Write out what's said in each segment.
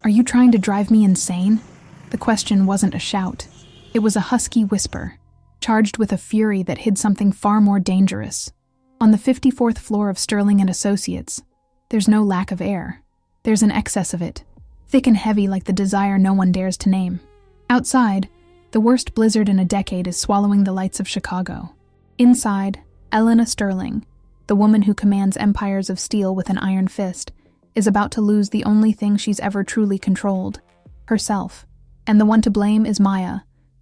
Are you trying to drive me insane? The question wasn't a shout. It was a husky whisper, charged with a fury that hid something far more dangerous. On the 54th floor of Sterling and Associates, there's no lack of air. There's an excess of it, thick and heavy like the desire no one dares to name. Outside, the worst blizzard in a decade is swallowing the lights of Chicago. Inside, Elena Sterling, the woman who commands empires of steel with an iron fist, is about to lose the only thing she's ever truly controlled, herself. And the one to blame is Maya,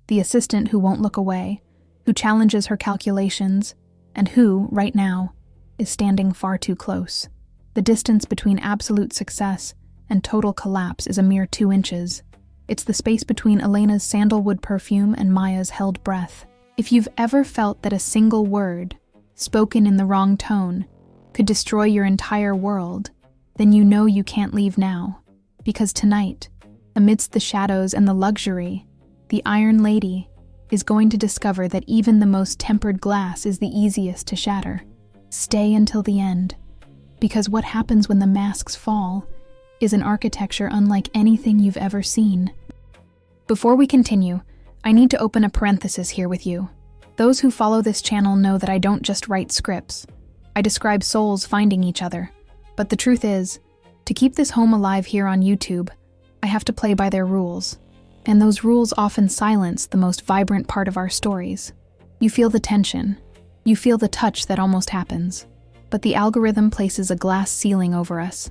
the assistant who won't look away, who challenges her calculations, and who, right now, is standing far too close. The distance between absolute success and total collapse is a mere 2 inches. It's the space between Elena's sandalwood perfume and Maya's held breath. If you've ever felt that a single word, spoken in the wrong tone, could destroy your entire world, then you know you can't leave now. Because tonight, amidst the shadows and the luxury, the Iron Lady is going to discover that even the most tempered glass is the easiest to shatter. Stay until the end, because what happens when the masks fall is an architecture unlike anything you've ever seen. Before we continue, I need to open a parenthesis here with you. Those who follow this channel know that I don't just write scripts. I describe souls finding each other. But the truth is, to keep this home alive here on YouTube, I have to play by their rules. And those rules often silence the most vibrant part of our stories. You feel the tension. You feel the touch that almost happens. But the algorithm places a glass ceiling over us.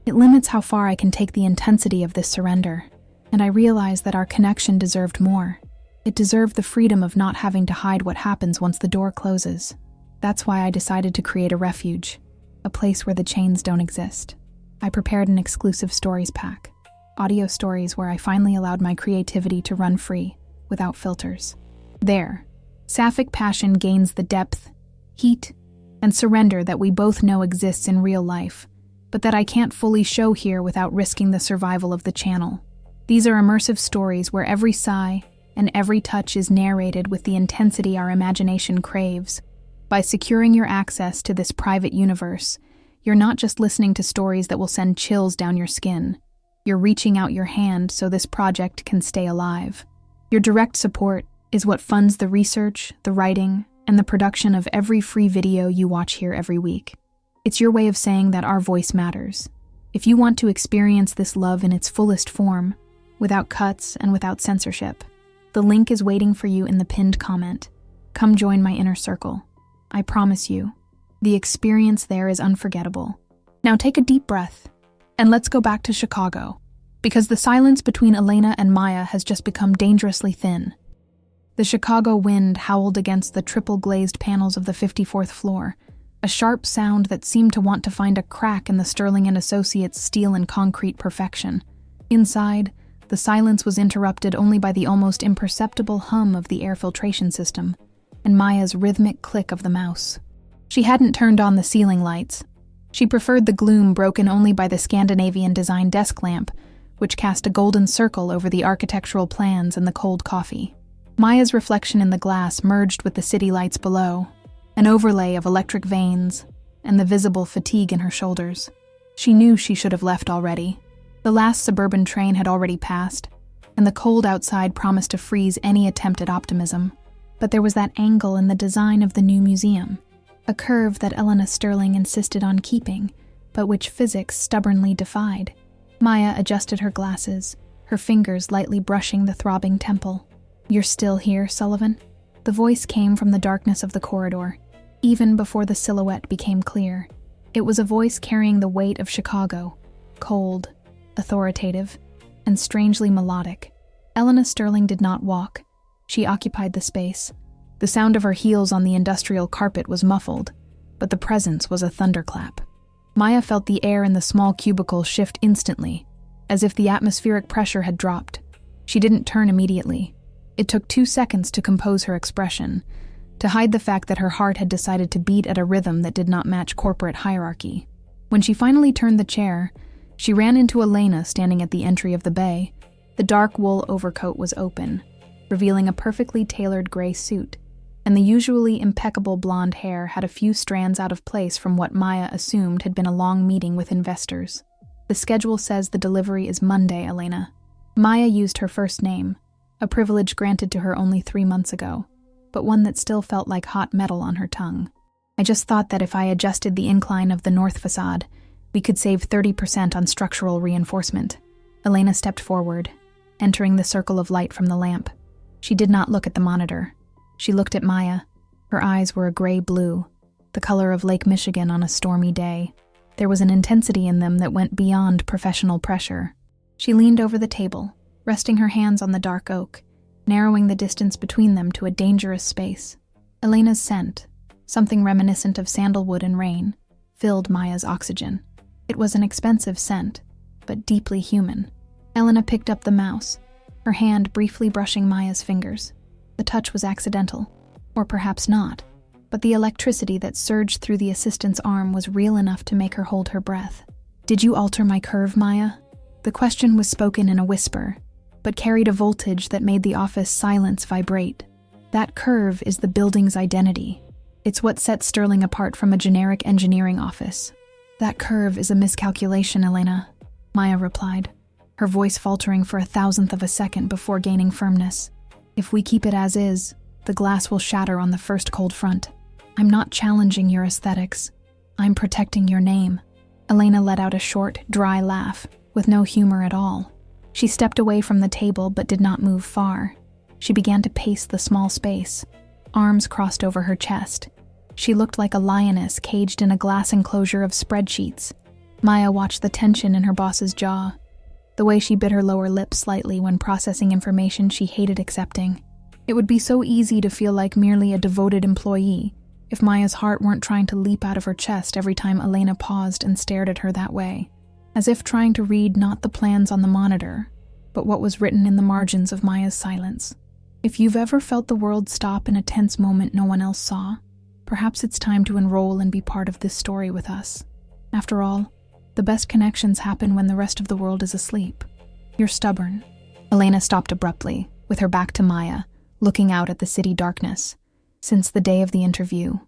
It limits how far I can take the intensity of this surrender. And I realize that our connection deserved more. It deserved the freedom of not having to hide what happens once the door closes. That's why I decided to create a refuge, a place where the chains don't exist. I prepared an exclusive stories pack, audio stories where I finally allowed my creativity to run free, without filters. There, Saphic passion gains the depth, heat, and surrender that we both know exists in real life, but that I can't fully show here without risking the survival of the channel. These are immersive stories where every sigh and every touch is narrated with the intensity our imagination craves. By securing your access to this private universe, you're not just listening to stories that will send chills down your skin. You're reaching out your hand so this project can stay alive. Your direct support is what funds the research, the writing, and the production of every free video you watch here every week. It's your way of saying that our voice matters. If you want to experience this love in its fullest form, without cuts and without censorship, the link is waiting for you in the pinned comment. Come join my inner circle. I promise you, the experience there is unforgettable. Now take a deep breath, and let's go back to Chicago, because the silence between Elena and Maya has just become dangerously thin. The Chicago wind howled against the triple-glazed panels of the 54th floor, a sharp sound that seemed to want to find a crack in the Sterling and Associates' steel and concrete perfection. Inside, the silence was interrupted only by the almost imperceptible hum of the air filtration system, and Maya's rhythmic click of the mouse. She hadn't turned on the ceiling lights. She preferred the gloom broken only by the Scandinavian-designed desk lamp, which cast a golden circle over the architectural plans and the cold coffee. Maya's reflection in the glass merged with the city lights below, an overlay of electric veins and the visible fatigue in her shoulders. She knew she should have left already. The last suburban train had already passed, and the cold outside promised to freeze any attempt at optimism. But there was that angle in the design of the new museum, a curve that Elena Sterling insisted on keeping, but which physics stubbornly defied. Maya adjusted her glasses, her fingers lightly brushing the throbbing temple. "You're still here, Sullivan?" The voice came from the darkness of the corridor, even before the silhouette became clear. It was a voice carrying the weight of Chicago, cold, authoritative, and strangely melodic. Elena Sterling did not walk. She occupied the space. The sound of her heels on the industrial carpet was muffled, but the presence was a thunderclap. Maya felt the air in the small cubicle shift instantly, as if the atmospheric pressure had dropped. She didn't turn immediately. It took 2 seconds to compose her expression, to hide the fact that her heart had decided to beat at a rhythm that did not match corporate hierarchy. When she finally turned the chair, she ran into Elena standing at the entry of the bay. The dark wool overcoat was open, revealing a perfectly tailored gray suit, and the usually impeccable blonde hair had a few strands out of place from what Maya assumed had been a long meeting with investors. The schedule says the delivery is Monday, Elena. Maya used her first name, a privilege granted to her only 3 months ago, but one that still felt like hot metal on her tongue. I just thought that if I adjusted the incline of the north facade, we could save 30% on structural reinforcement. Elena stepped forward, entering the circle of light from the lamp. She did not look at the monitor. She looked at Maya. Her eyes were a gray blue, the color of Lake Michigan on a stormy day. There was an intensity in them that went beyond professional pressure. She leaned over the table, resting her hands on the dark oak, narrowing the distance between them to a dangerous space. Elena's scent, something reminiscent of sandalwood and rain, filled Maya's oxygen. It was an expensive scent, but deeply human. Elena picked up the mouse, her hand briefly brushing Maya's fingers. The touch was accidental, or perhaps not, but the electricity that surged through the assistant's arm was real enough to make her hold her breath. "Did you alter my curve, Maya?" The question was spoken in a whisper, but carried a voltage that made the office silence vibrate. That curve is the building's identity. It's what sets Sterling apart from a generic engineering office. "That curve is a miscalculation, Elena," Maya replied, her voice faltering for 1,000th of a second before gaining firmness. "If we keep it as is, the glass will shatter on the first cold front. I'm not challenging your aesthetics. I'm protecting your name." Elena let out a short, dry laugh, with no humor at all. She stepped away from the table but did not move far. She began to pace the small space, arms crossed over her chest. She looked like a lioness caged in a glass enclosure of spreadsheets. Maya watched the tension in her boss's jaw, the way she bit her lower lip slightly when processing information she hated accepting. It would be so easy to feel like merely a devoted employee if Maya's heart weren't trying to leap out of her chest every time Elena paused and stared at her that way, as if trying to read not the plans on the monitor, but what was written in the margins of Maya's silence. If you've ever felt the world stop in a tense moment no one else saw, perhaps it's time to enroll and be part of this story with us. After all, the best connections happen when the rest of the world is asleep. You're stubborn. Elena stopped abruptly, with her back to Maya, looking out at the city darkness. "Since the day of the interview,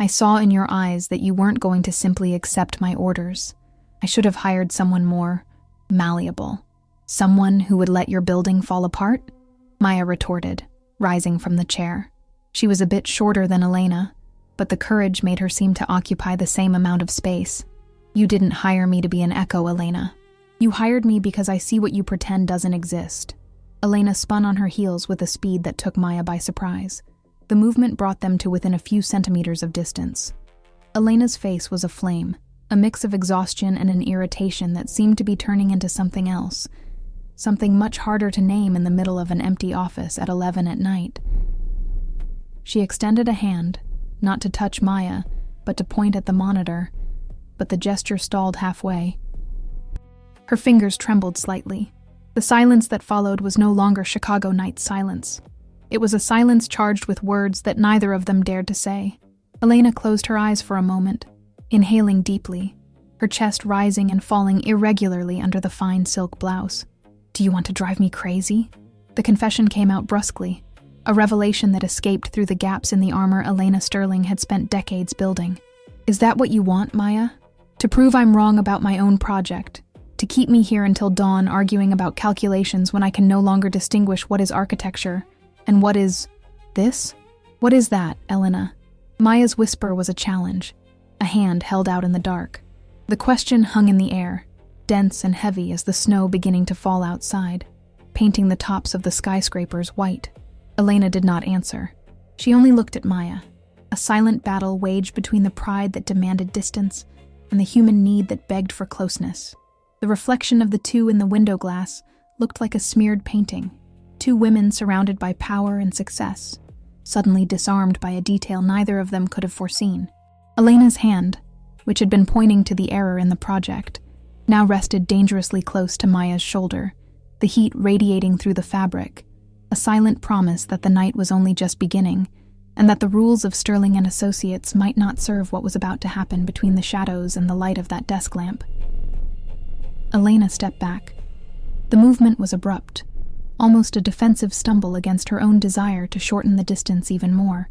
I saw in your eyes that you weren't going to simply accept my orders. I should have hired someone more malleable. Someone who would let your building fall apart?" Maya retorted, rising from the chair. She was a bit shorter than Elena, but the courage made her seem to occupy the same amount of space. "You didn't hire me to be an echo, Elena. You hired me because I see what you pretend doesn't exist." Elena spun on her heels with a speed that took Maya by surprise. The movement brought them to within a few centimeters of distance. Elena's face was aflame, a mix of exhaustion and an irritation that seemed to be turning into something else, something much harder to name in the middle of an empty office at 11 at night. She extended a hand, not to touch Maya, but to point at the monitor, but the gesture stalled halfway. Her fingers trembled slightly. The silence that followed was no longer Chicago night silence. It was a silence charged with words that neither of them dared to say. Elena closed her eyes for a moment, inhaling deeply, her chest rising and falling irregularly under the fine silk blouse. "Do you want to drive me crazy?" The confession came out brusquely, a revelation that escaped through the gaps in the armor Elena Sterling had spent decades building. "Is that what you want, Maya? To prove I'm wrong about my own project? To keep me here until dawn arguing about calculations when I can no longer distinguish what is architecture and what is this? What is that, Elena?" Maya's whisper was a challenge, a hand held out in the dark. The question hung in the air, dense and heavy as the snow beginning to fall outside, painting the tops of the skyscrapers white. Elena did not answer. She only looked at Maya, a silent battle waged between the pride that demanded distance and the human need that begged for closeness. The reflection of the two in the window glass looked like a smeared painting, two women surrounded by power and success, suddenly disarmed by a detail neither of them could have foreseen. Elena's hand, which had been pointing to the error in the project, now rested dangerously close to Maya's shoulder, the heat radiating through the fabric, a silent promise that the night was only just beginning, and that the rules of Sterling and Associates might not serve what was about to happen between the shadows and the light of that desk lamp. Elena stepped back. The movement was abrupt, almost a defensive stumble against her own desire to shorten the distance even more.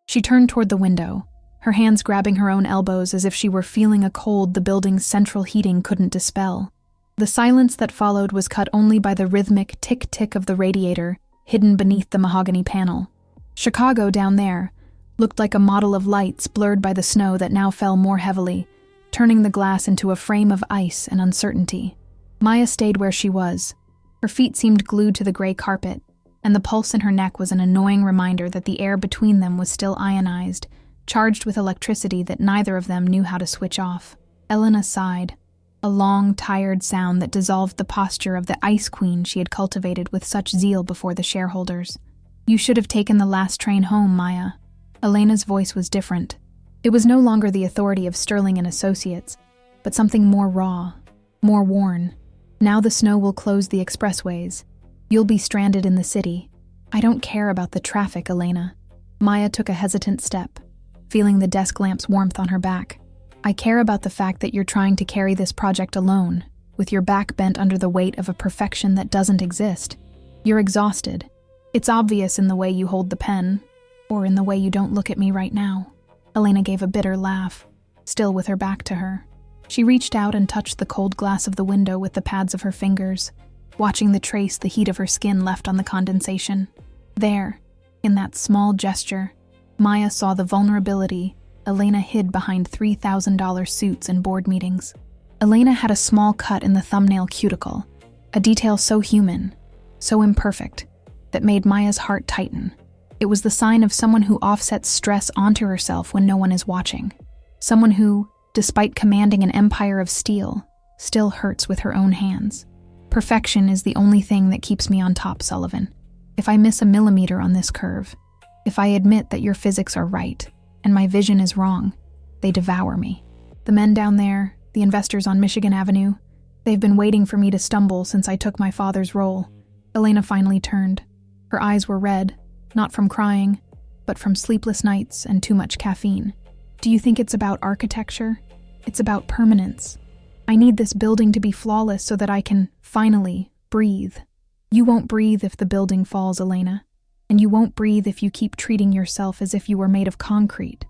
She turned toward the window, her hands grabbing her own elbows as if she were feeling a cold the building's central heating couldn't dispel. The silence that followed was cut only by the rhythmic tick-tick of the radiator hidden beneath the mahogany panel. Chicago, down there, looked like a model of lights blurred by the snow that now fell more heavily, turning the glass into a frame of ice and uncertainty. Maya stayed where she was. Her feet seemed glued to the gray carpet, and the pulse in her neck was an annoying reminder that the air between them was still ionized, charged with electricity that neither of them knew how to switch off. Elena sighed, a long, tired sound that dissolved the posture of the ice queen she had cultivated with such zeal before the shareholders. "You should have taken the last train home, Maya." Elena's voice was different. It was no longer the authority of Sterling and Associates, but something more raw, more worn. "Now the snow will close the expressways. You'll be stranded in the city. I don't care about the traffic, Elena." Maya took a hesitant step, feeling the desk lamp's warmth on her back. "I care about the fact that you're trying to carry this project alone, with your back bent under the weight of a perfection that doesn't exist. You're exhausted. It's obvious in the way you hold the pen, or in the way you don't look at me right now." Elena gave a bitter laugh, still with her back to her. She reached out and touched the cold glass of the window with the pads of her fingers, watching the trace the heat of her skin left on the condensation. There, in that small gesture, Maya saw the vulnerability Elena hid behind $3,000 suits and board meetings. Elena had a small cut in the thumbnail cuticle, a detail so human, so imperfect, that made Maya's heart tighten. It was the sign of someone who offsets stress onto herself when no one is watching. Someone who, despite commanding an empire of steel, still hurts with her own hands. "Perfection is the only thing that keeps me on top, Sullivan. If I miss a millimeter on this curve, if I admit that your physics are right, and my vision is wrong, they devour me. The men down there, the investors on Michigan Avenue, they've been waiting for me to stumble since I took my father's role." Elena finally turned. Her eyes were red, not from crying, but from sleepless nights and too much caffeine. "Do you think it's about architecture? It's about permanence. I need this building to be flawless so that I can, finally, breathe. You won't breathe if the building falls, Elena. And you won't breathe if you keep treating yourself as if you were made of concrete."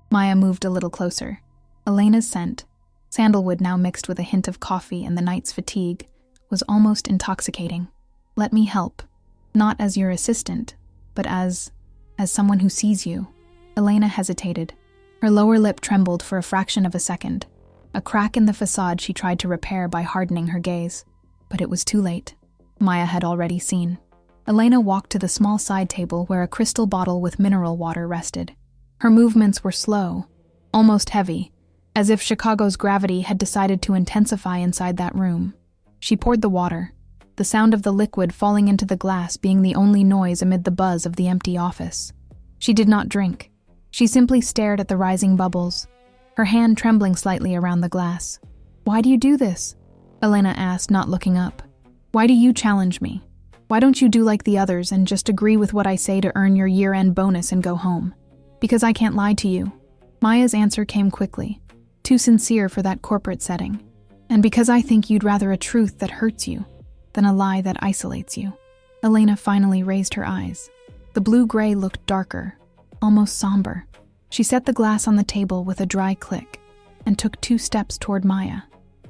Maya moved a little closer. Elena's scent, sandalwood now mixed with a hint of coffee and the night's fatigue, was almost intoxicating. "Let me help. Not as your assistant, but as someone who sees you." Elena hesitated. Her lower lip trembled for a fraction of a second, a crack in the facade she tried to repair by hardening her gaze. But it was too late. Maya had already seen. Elena walked to the small side table where a crystal bottle with mineral water rested. Her movements were slow, almost heavy, as if Chicago's gravity had decided to intensify inside that room. She poured the water, the sound of the liquid falling into the glass being the only noise amid the buzz of the empty office. She did not drink. She simply stared at the rising bubbles, her hand trembling slightly around the glass. "Why do you do this?" Elena asked, not looking up. "Why do you challenge me? Why don't you do like the others and just agree with what I say to earn your year-end bonus and go home? Because I can't lie to you." Maya's answer came quickly, too sincere for that corporate setting. "And because I think you'd rather a truth that hurts you than a lie that isolates you." Elena finally raised her eyes. The blue-gray looked darker, almost somber. She set the glass on the table with a dry click and took 2 steps toward Maya.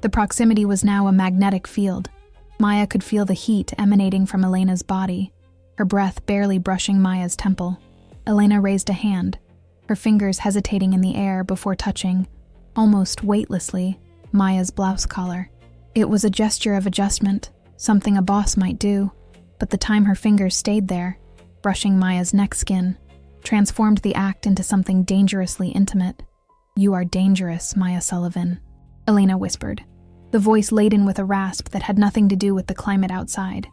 The proximity was now a magnetic field. Maya could feel the heat emanating from Elena's body, her breath barely brushing Maya's temple. Elena raised a hand, her fingers hesitating in the air before touching, almost weightlessly, Maya's blouse collar. It was a gesture of adjustment, something a boss might do, but the time her fingers stayed there, brushing Maya's neck skin, transformed the act into something dangerously intimate. "You are dangerous, Maya Sullivan," Elena whispered, the voice laden with a rasp that had nothing to do with the climate outside.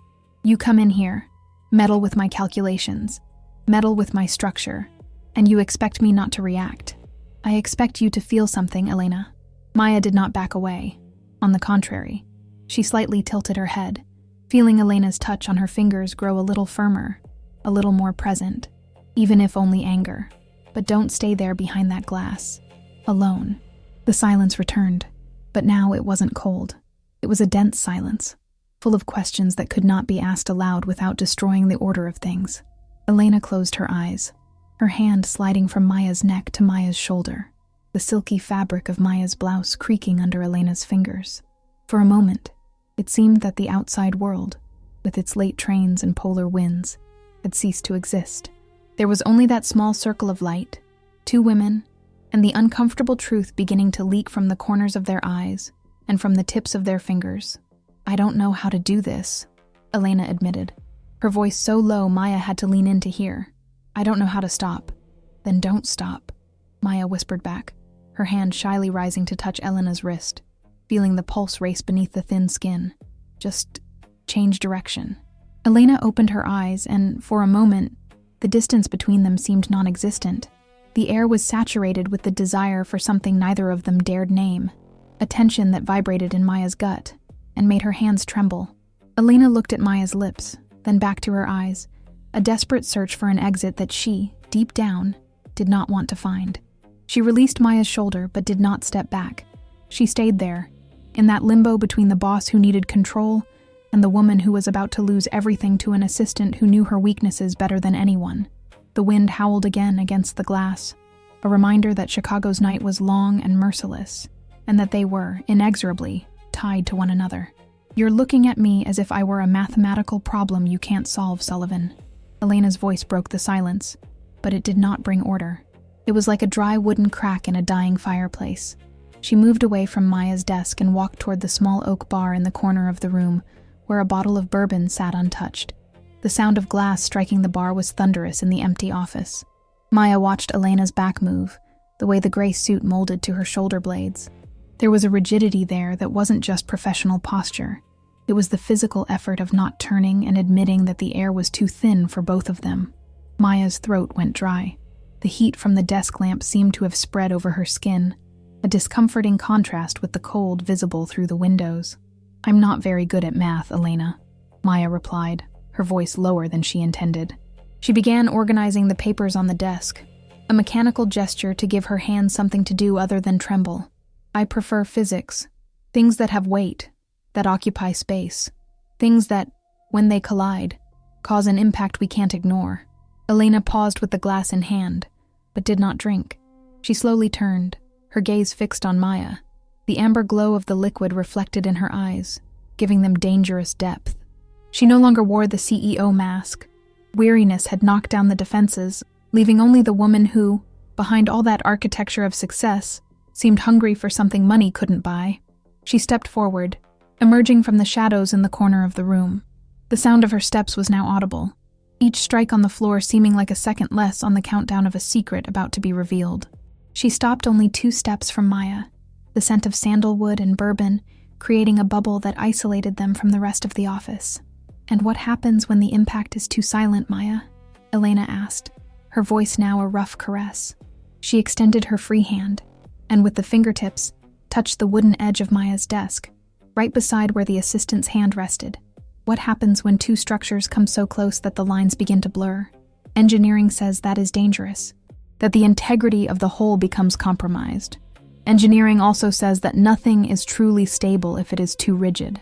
"You come in here, meddle with my calculations, meddle with my structure, and you expect me not to react. I expect you to feel something, Elena." Maya did not back away. On the contrary, she slightly tilted her head, feeling Elena's touch on her fingers grow a little firmer, a little more present, even if only anger. "But don't stay there behind that glass, alone." The silence returned, but now it wasn't cold. It was a dense silence, full of questions that could not be asked aloud without destroying the order of things. Elena closed her eyes. her hand sliding from Maya's neck to Maya's shoulder, the silky fabric of Maya's blouse creaking under Elena's fingers. For a moment, it seemed that the outside world, with its late trains and polar winds, had ceased to exist. There was only that small circle of light, 2 women, and the uncomfortable truth beginning to leak from the corners of their eyes and from the tips of their fingers. "I don't know how to do this," Elena admitted, her voice so low Maya had to lean in to hear. "I don't know how to stop." "Then don't stop," Maya whispered back, her hand shyly rising to touch Elena's wrist, feeling the pulse race beneath the thin skin. "Just change direction." Elena opened her eyes, and for a moment, the distance between them seemed non-existent. The air was saturated with the desire for something neither of them dared name, a tension that vibrated in Maya's gut and made her hands tremble. Elena looked at Maya's lips, then back to her eyes, a desperate search for an exit that she, deep down, did not want to find. She released Maya's shoulder but did not step back. She stayed there, in that limbo between the boss who needed control and the woman who was about to lose everything to an assistant who knew her weaknesses better than anyone. The wind howled again against the glass, a reminder that Chicago's night was long and merciless, and that they were, inexorably, tied to one another. "You're looking at me as if I were a mathematical problem you can't solve, Sullivan." Elena's voice broke the silence, but it did not bring order. It was like a dry wooden crack in a dying fireplace. She moved away from Maya's desk and walked toward the small oak bar in the corner of the room, where a bottle of bourbon sat untouched. The sound of glass striking the bar was thunderous in the empty office. Maya watched Elena's back move, the way the gray suit molded to her shoulder blades. There was a rigidity there that wasn't just professional posture. It was the physical effort of not turning and admitting that the air was too thin for both of them. Maya's throat went dry. The heat from the desk lamp seemed to have spread over her skin, a discomforting contrast with the cold visible through the windows. "I'm not very good at math, Elena," Maya replied, her voice lower than she intended. She began organizing the papers on the desk, a mechanical gesture to give her hands something to do other than tremble. "I prefer physics, things that have weight, that occupy space, things that, when they collide, cause an impact we can't ignore." Elena paused with the glass in hand, but did not drink. She slowly turned, her gaze fixed on Maya, the amber glow of the liquid reflected in her eyes, giving them dangerous depth. She no longer wore the CEO mask. Weariness had knocked down the defenses, leaving only the woman who, behind all that architecture of success, seemed hungry for something money couldn't buy. She stepped forward, emerging from the shadows in the corner of the room. The sound of her steps was now audible, each strike on the floor seeming like a second less on the countdown of a secret about to be revealed. She stopped only 2 steps from Maya, the scent of sandalwood and bourbon creating a bubble that isolated them from the rest of the office. "And what happens when the impact is too silent, Maya?" Elena asked, her voice now a rough caress. She extended her free hand, and with the fingertips, touched the wooden edge of Maya's desk, right beside where the assistant's hand rested. "What happens when 2 structures come so close that the lines begin to blur? Engineering says that is dangerous, that the integrity of the whole becomes compromised. Engineering also says that nothing is truly stable if it is too rigid."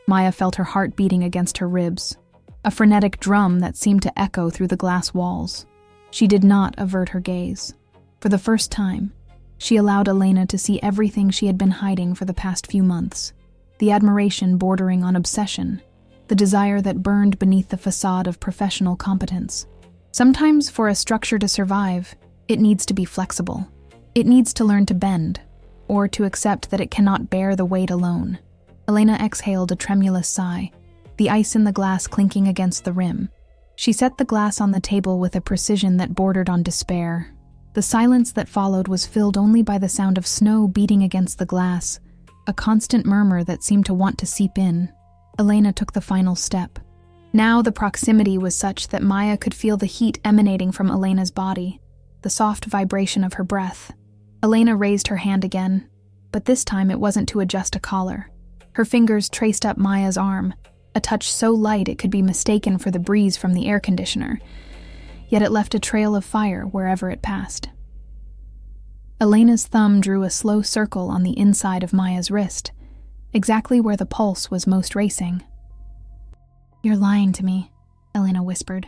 Maya felt her heart beating against her ribs, a frenetic drum that seemed to echo through the glass walls. She did not avert her gaze. For the first time, she allowed Elena to see everything she had been hiding for the past few months, the admiration bordering on obsession, the desire that burned beneath the facade of professional competence. Sometimes, for a structure to survive, it needs to be flexible. It needs to learn to bend, or to accept that it cannot bear the weight alone. Elena exhaled a tremulous sigh, the ice in the glass clinking against the rim. She set the glass on the table with a precision that bordered on despair. The silence that followed was filled only by the sound of snow beating against the glass, a constant murmur that seemed to want to seep in. Elena took the final step. Now the proximity was such that Maya could feel the heat emanating from Elena's body, the soft vibration of her breath. Elena raised her hand again, but this time it wasn't to adjust a collar. Her fingers traced up Maya's arm, a touch so light it could be mistaken for the breeze from the air conditioner, yet it left a trail of fire wherever it passed. Elena's thumb drew a slow circle on the inside of Maya's wrist, exactly where the pulse was most racing. "You're lying to me," Elena whispered,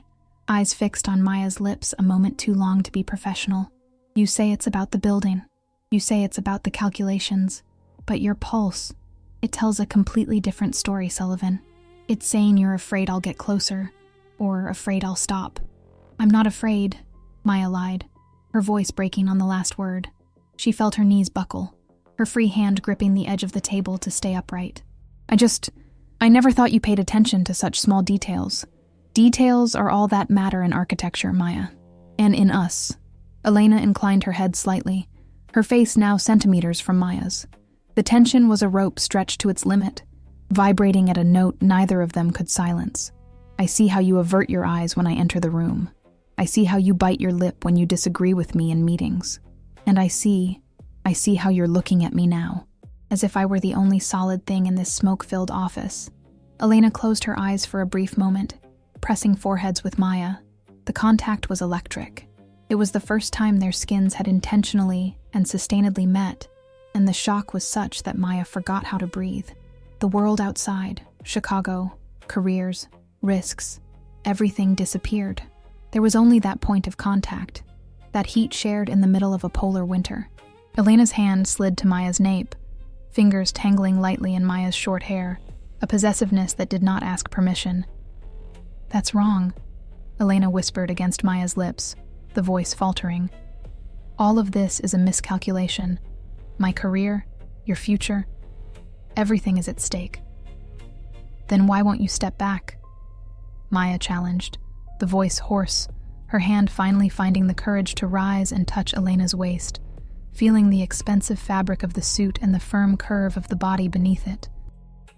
eyes fixed on Maya's lips a moment too long to be professional. You say it's about the building. You say it's about the calculations. But your pulse, it tells a completely different story, Sullivan. It's saying you're afraid I'll get closer, or afraid I'll stop. I'm not afraid, Maya lied, her voice breaking on the last word. She felt her knees buckle, her free hand gripping the edge of the table to stay upright. I never thought you paid attention to such small details. Details are all that matter in architecture, Maya. And in us. Elena inclined her head slightly, her face now centimeters from Maya's. The tension was a rope stretched to its limit, vibrating at a note neither of them could silence. I see how you avert your eyes when I enter the room. I see how you bite your lip when you disagree with me in meetings. And I see how you're looking at me now, as if I were the only solid thing in this smoke-filled office. Elena closed her eyes for a brief moment, pressing foreheads with Maya. The contact was electric. It was the first time their skins had intentionally and sustainedly met, and the shock was such that Maya forgot how to breathe. The world outside, Chicago, careers, risks, everything disappeared. There was only that point of contact, that heat shared in the middle of a polar winter. Elena's hand slid to Maya's nape, fingers tangling lightly in Maya's short hair, a possessiveness that did not ask permission. That's wrong, Elena whispered against Maya's lips, the voice faltering. All of this is a miscalculation. My career, your future, everything is at stake. Then why won't you step back? Maya challenged, the voice hoarse, her hand finally finding the courage to rise and touch Elena's waist, feeling the expensive fabric of the suit and the firm curve of the body beneath it.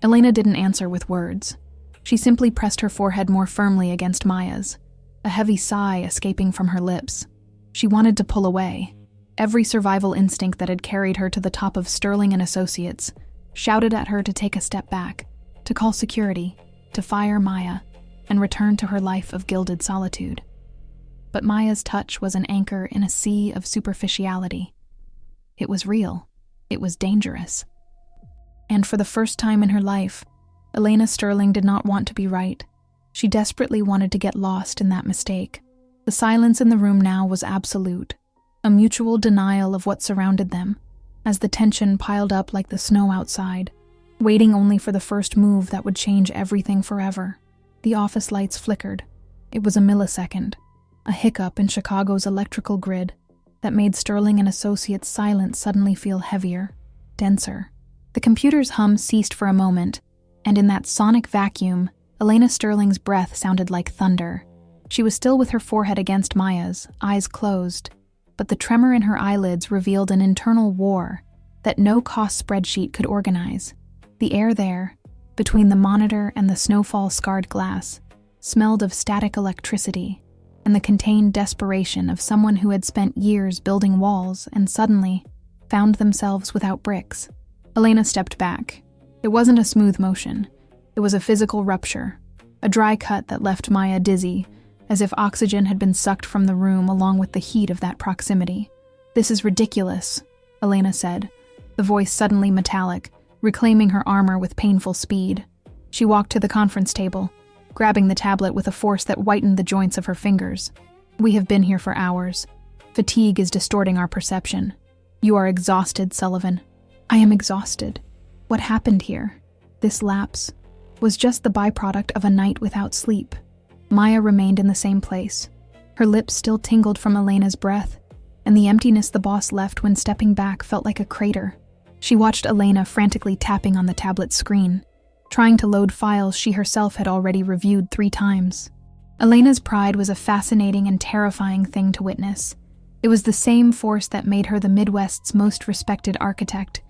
Elena didn't answer with words. She simply pressed her forehead more firmly against Maya's, a heavy sigh escaping from her lips. She wanted to pull away. Every survival instinct that had carried her to the top of Sterling and Associates shouted at her to take a step back, to call security, to fire Maya, and return to her life of gilded solitude. But Maya's touch was an anchor in a sea of superficiality. It was real. It was dangerous. And for the first time in her life, Elena Sterling did not want to be right. She desperately wanted to get lost in that mistake. The silence in the room now was absolute, a mutual denial of what surrounded them, as the tension piled up like the snow outside, waiting only for the first move that would change everything forever. The office lights flickered. It was a millisecond, a hiccup in Chicago's electrical grid that made Sterling and Associates' silence suddenly feel heavier, denser. The computer's hum ceased for a moment, and in that sonic vacuum, Elena Sterling's breath sounded like thunder. She was still with her forehead against Maya's, eyes closed, but the tremor in her eyelids revealed an internal war that no cost spreadsheet could organize. The air there, between the monitor and the snowfall-scarred glass, smelled of static electricity and the contained desperation of someone who had spent years building walls and suddenly found themselves without bricks. Elena stepped back. It wasn't a smooth motion. It was a physical rupture, a dry cut that left Maya dizzy, as if oxygen had been sucked from the room along with the heat of that proximity. "This is ridiculous," Elena said, the voice suddenly metallic, reclaiming her armor with painful speed. She walked to the conference table, grabbing the tablet with a force that whitened the joints of her fingers. "We have been here for hours. Fatigue is distorting our perception. You are exhausted, Sullivan." "I am exhausted. What happened here? This lapse was just the byproduct of a night without sleep." Maya remained in the same place. Her lips still tingled from Elena's breath, and the emptiness the boss left when stepping back felt like a crater. She watched Elena frantically tapping on the tablet's screen, trying to load files she herself had already reviewed 3 times. Elena's pride was a fascinating and terrifying thing to witness. It was the same force that made her the Midwest's most respected architect,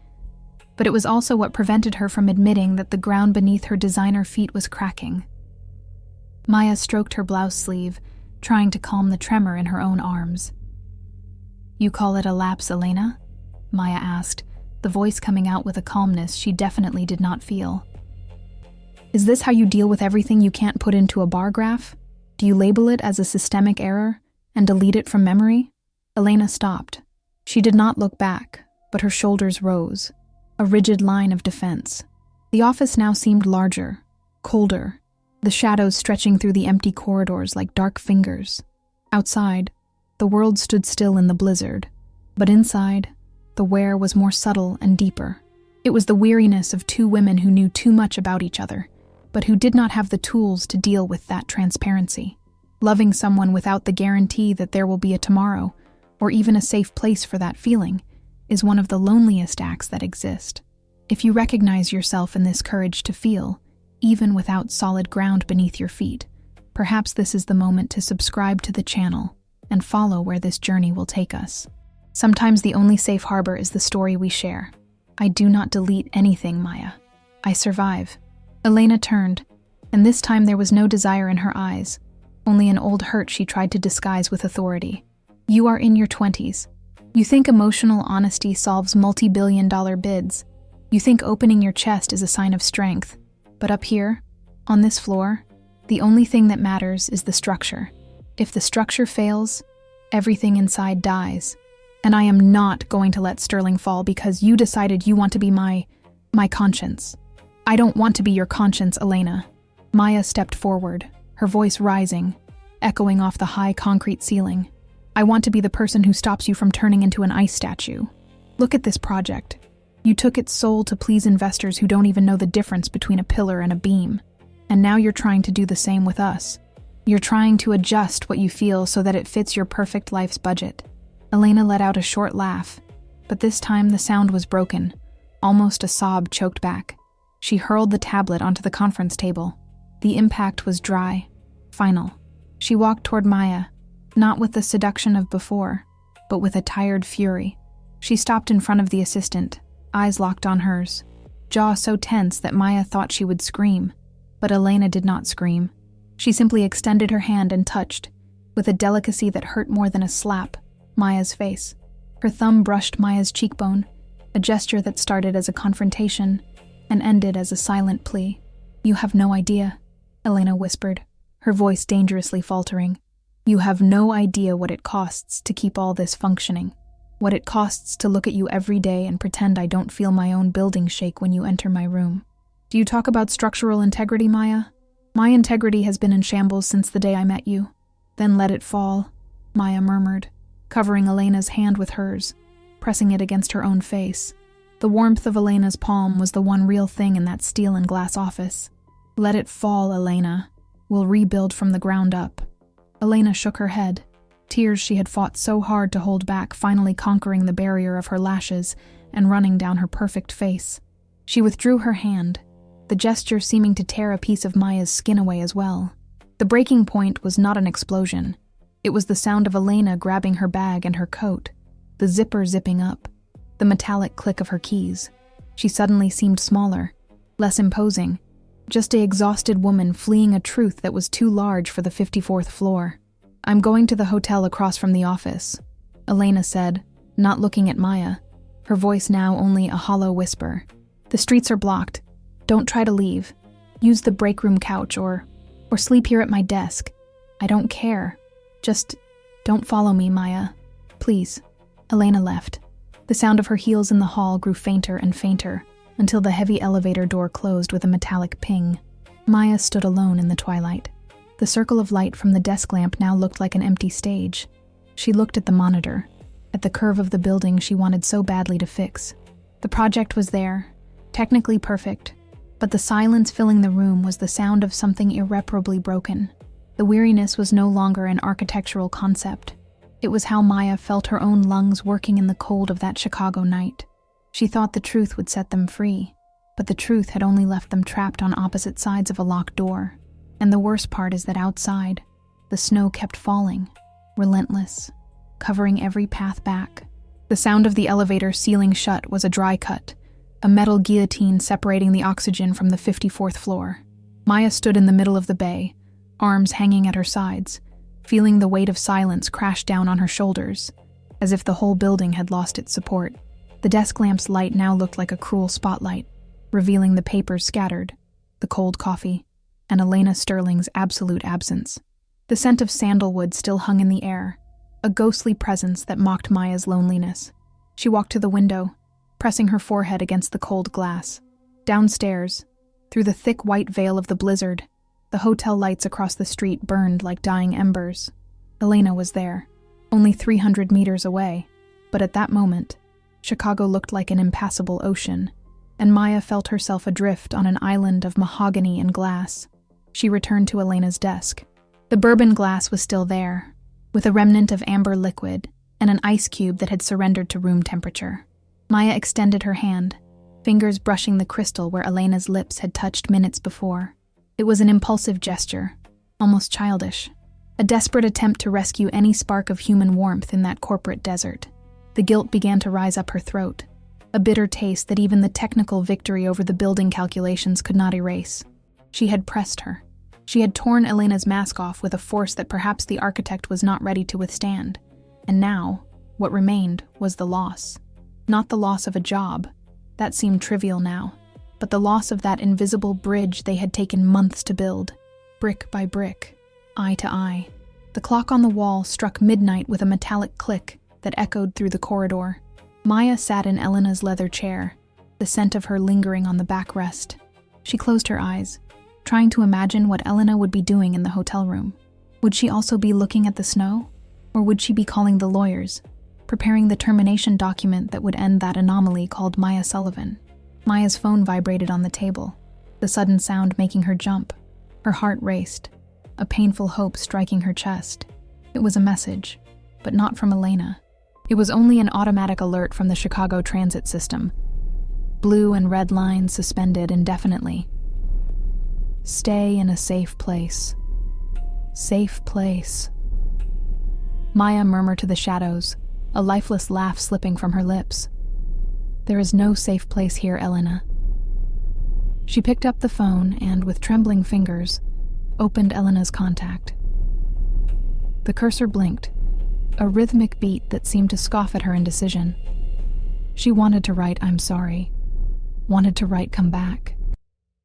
but it was also what prevented her from admitting that the ground beneath her designer feet was cracking. Maya stroked her blouse sleeve, trying to calm the tremor in her own arms. "You call it a lapse, Elena?" Maya asked, the voice coming out with a calmness she definitely did not feel. "Is this how you deal with everything you can't put into a bar graph? Do you label it as a systemic error and delete it from memory?" Elena stopped. She did not look back, but her shoulders rose, a rigid line of defense. The office now seemed larger, colder, the shadows stretching through the empty corridors like dark fingers. Outside, the world stood still in the blizzard, but inside, the wear was more subtle and deeper. It was the weariness of two women who knew too much about each other, but who did not have the tools to deal with that transparency. Loving someone without the guarantee that there will be a tomorrow, or even a safe place for that feeling, is one of the loneliest acts that exist. If you recognize yourself in this courage to feel, even without solid ground beneath your feet, perhaps this is the moment to subscribe to the channel and follow where this journey will take us. Sometimes the only safe harbor is the story we share. I do not delete anything, Maya. I survive. Elena turned, and this time there was no desire in her eyes, only an old hurt she tried to disguise with authority. You are in your 20s. You think emotional honesty solves multi-billion-dollar bids. You think opening your chest is a sign of strength. But up here, on this floor, the only thing that matters is the structure. If the structure fails, everything inside dies. And I am not going to let Sterling fall because you decided you want to be my conscience. I don't want to be your conscience, Elena. Maya stepped forward, her voice rising, echoing off the high concrete ceiling. I want to be the person who stops you from turning into an ice statue. Look at this project. You took its soul to please investors who don't even know the difference between a pillar and a beam. And now you're trying to do the same with us. You're trying to adjust what you feel so that it fits your perfect life's budget. Elena let out a short laugh, but this time the sound was broken. Almost a sob choked back. She hurled the tablet onto the conference table. The impact was dry, final. She walked toward Maya, not with the seduction of before, but with a tired fury. She stopped in front of the assistant, eyes locked on hers, jaw so tense that Maya thought she would scream. But Elena did not scream. She simply extended her hand and touched, with a delicacy that hurt more than a slap, Maya's face. Her thumb brushed Maya's cheekbone, a gesture that started as a confrontation and ended as a silent plea. You have no idea, Elena whispered, her voice dangerously faltering. You have no idea what it costs to keep all this functioning. What it costs to look at you every day and pretend I don't feel my own building shake when you enter my room. Do you talk about structural integrity, Maya? My integrity has been in shambles since the day I met you. Then let it fall, Maya murmured, covering Elena's hand with hers, pressing it against her own face. The warmth of Elena's palm was the one real thing in that steel and glass office. Let it fall, Elena. We'll rebuild from the ground up. Elena shook her head, tears she had fought so hard to hold back finally conquering the barrier of her lashes and running down her perfect face. She withdrew her hand, the gesture seeming to tear a piece of Maya's skin away as well. The breaking point was not an explosion. It was the sound of Elena grabbing her bag and her coat, the zipper zipping up, the metallic click of her keys. She suddenly seemed smaller, less imposing, just an exhausted woman fleeing a truth that was too large for the 54th floor. I'm going to the hotel across from the office, Elena said, not looking at Maya, her voice now only a hollow whisper. The streets are blocked. Don't try to leave. Use the break room couch or sleep here at my desk. I don't care. Just don't follow me, Maya. Please. Elena left. The sound of her heels in the hall grew fainter and fainter until the heavy elevator door closed with a metallic ping. Maya stood alone in the twilight. The circle of light from the desk lamp now looked like an empty stage. She looked at the monitor, at the curve of the building she wanted so badly to fix. The project was there, technically perfect, but the silence filling the room was the sound of something irreparably broken. The weariness was no longer an architectural concept. It was how Maya felt her own lungs working in the cold of that Chicago night. She thought the truth would set them free, but the truth had only left them trapped on opposite sides of a locked door. And the worst part is that outside, the snow kept falling, relentless, covering every path back. The sound of the elevator sealing shut was a dry cut, a metal guillotine separating the oxygen from the 54th floor. Maya stood in the middle of the bay, arms hanging at her sides, feeling the weight of silence crash down on her shoulders, as if the whole building had lost its support. The desk lamp's light now looked like a cruel spotlight, revealing the papers scattered, the cold coffee, and Elena Sterling's absolute absence. The scent of sandalwood still hung in the air, a ghostly presence that mocked Maya's loneliness. She walked to the window, pressing her forehead against the cold glass. Downstairs, through the thick white veil of the blizzard, The hotel lights across the street burned like dying embers. Elena was there, only 300 meters away, but at that moment, Chicago looked like an impassable ocean, and Maya felt herself adrift on an island of mahogany and glass. She returned to Elena's desk. The bourbon glass was still there, with a remnant of amber liquid and an ice cube that had surrendered to room temperature. Maya extended her hand, fingers brushing the crystal where Elena's lips had touched minutes before. It was an impulsive gesture, almost childish, a desperate attempt to rescue any spark of human warmth in that corporate desert. The guilt began to rise up her throat, a bitter taste that even the technical victory over the building calculations could not erase. She had pressed her. She had torn Elena's mask off with a force that perhaps the architect was not ready to withstand. And now, what remained was the loss. Not the loss of a job. That seemed trivial now. But the loss of that invisible bridge they had taken months to build, brick by brick, eye to eye. The clock on the wall struck midnight with a metallic click that echoed through the corridor. Maya sat in Elena's leather chair, the scent of her lingering on the backrest. She closed her eyes, trying to imagine what Elena would be doing in the hotel room. Would she also be looking at the snow? Or would she be calling the lawyers, preparing the termination document that would end that anomaly called Maya Sullivan? Maya's phone vibrated on the table, the sudden sound making her jump. Her heart raced, a painful hope striking her chest. It was a message, but not from Elena. It was only an automatic alert from the Chicago transit system. Blue and red lines suspended indefinitely. Stay in a safe place. Safe place. Maya murmured to the shadows, a lifeless laugh slipping from her lips. There is no safe place here, Elena. She picked up the phone and, with trembling fingers, opened Elena's contact. The cursor blinked, a rhythmic beat that seemed to scoff at her indecision. She wanted to write, "I'm sorry." Wanted to write, "Come back."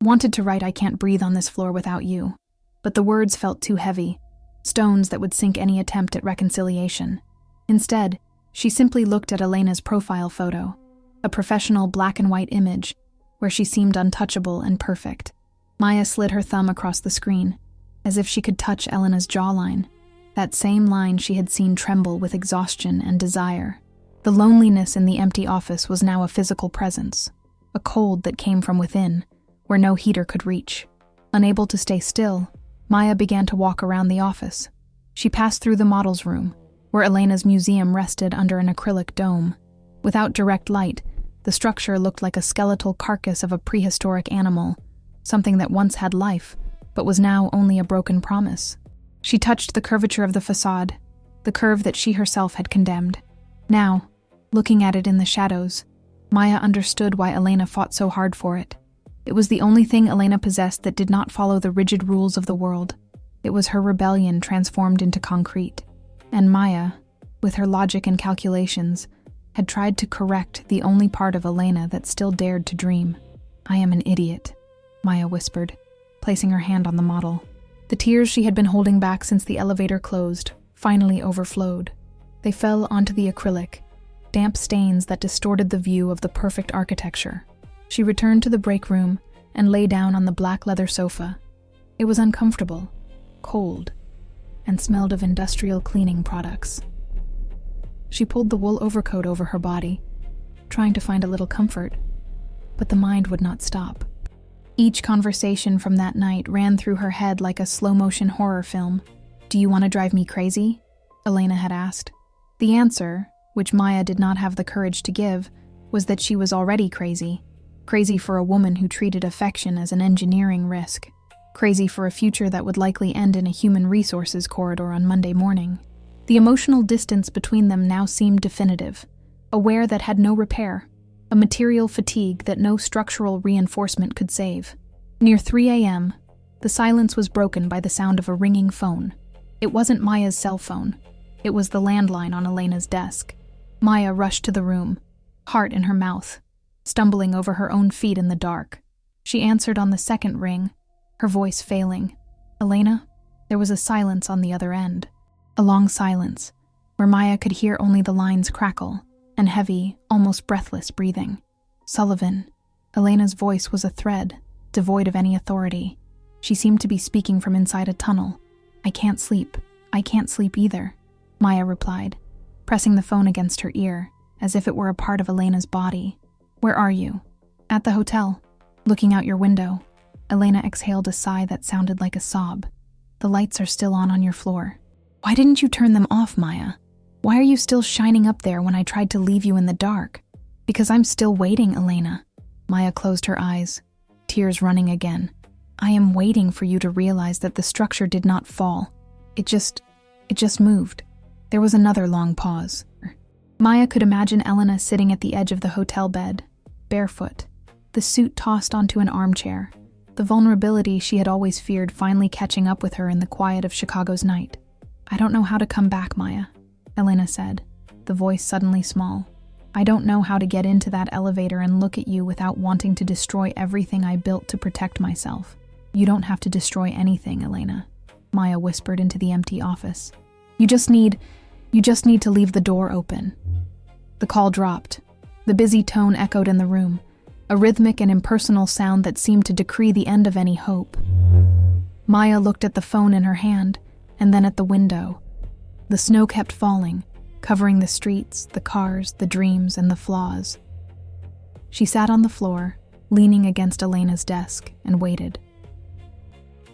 Wanted to write, "I can't breathe on this floor without you." But the words felt too heavy, stones that would sink any attempt at reconciliation. Instead, she simply looked at Elena's profile photo, a professional black and white image where she seemed untouchable and perfect. Maya slid her thumb across the screen, as if she could touch Elena's jawline, that same line she had seen tremble with exhaustion and desire. The loneliness in the empty office was now a physical presence, a cold that came from within, where no heater could reach. Unable to stay still, Maya began to walk around the office. She passed through the model's room, where Elena's museum rested under an acrylic dome. Without direct light, the structure looked like a skeletal carcass of a prehistoric animal, something that once had life, but was now only a broken promise. She touched the curvature of the facade, the curve that she herself had condemned. Now, looking at it in the shadows, Maya understood why Elena fought so hard for it. It was the only thing Elena possessed that did not follow the rigid rules of the world. It was her rebellion transformed into concrete. And Maya, with her logic and calculations, had tried to correct the only part of Elena that still dared to dream. "I am an idiot," Maya whispered, placing her hand on the model. The tears she had been holding back since the elevator closed finally overflowed. They fell onto the acrylic, damp stains that distorted the view of the perfect architecture. She returned to the break room and lay down on the black leather sofa. It was uncomfortable, cold, and smelled of industrial cleaning products. She pulled the wool overcoat over her body, trying to find a little comfort, but the mind would not stop. Each conversation from that night ran through her head like a slow-motion horror film. "Do you want to drive me crazy?" Elena had asked. The answer, which Maya did not have the courage to give, was that she was already crazy. Crazy for a woman who treated affection as an engineering risk. Crazy for a future that would likely end in a human resources corridor on Monday morning. The emotional distance between them now seemed definitive, a wear that had no repair, a material fatigue that no structural reinforcement could save. Near 3 a.m., the silence was broken by the sound of a ringing phone. It wasn't Maya's cell phone. It was the landline on Elena's desk. Maya rushed to the room, heart in her mouth, stumbling over her own feet in the dark. She answered on the second ring, her voice failing. "Elena?" There was a silence on the other end. A long silence, where Maya could hear only the lines crackle, and heavy, almost breathless breathing. "Sullivan." Elena's voice was a thread, devoid of any authority. She seemed to be speaking from inside a tunnel. "I can't sleep. I can't sleep either," Maya replied, pressing the phone against her ear, as if it were a part of Elena's body. "Where are you?" "At the hotel. Looking out your window." Elena exhaled a sigh that sounded like a sob. "The lights are still on your floor." "Why didn't you turn them off, Maya? Why are you still shining up there when I tried to leave you in the dark?" "Because I'm still waiting, Elena." Maya closed her eyes, tears running again. "I am waiting for you to realize that the structure did not fall. It just moved." There was another long pause. Maya could imagine Elena sitting at the edge of the hotel bed, barefoot, the suit tossed onto an armchair, the vulnerability she had always feared finally catching up with her in the quiet of Chicago's night. "I don't know how to come back, Maya," Elena said, the voice suddenly small. "I don't know how to get into that elevator and look at you without wanting to destroy everything I built to protect myself." "You don't have to destroy anything, Elena," Maya whispered into the empty office. You just need to leave the door open." The call dropped. The busy tone echoed in the room, a rhythmic and impersonal sound that seemed to decree the end of any hope. Maya looked at the phone in her hand, and then at the window. The snow kept falling, covering the streets, the cars, the dreams, and the flaws. She sat on the floor, leaning against Elena's desk, and waited.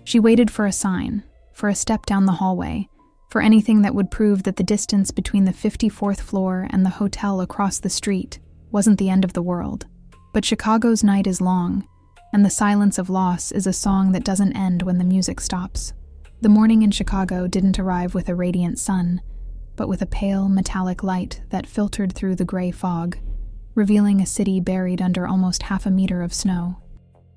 She waited for a sign, for a step down the hallway, for anything that would prove that the distance between the 54th floor and the hotel across the street wasn't the end of the world. But Chicago's night is long, and the silence of loss is a song that doesn't end when the music stops. The morning in Chicago didn't arrive with a radiant sun, but with a pale, metallic light that filtered through the gray fog, revealing a city buried under almost half a meter of snow.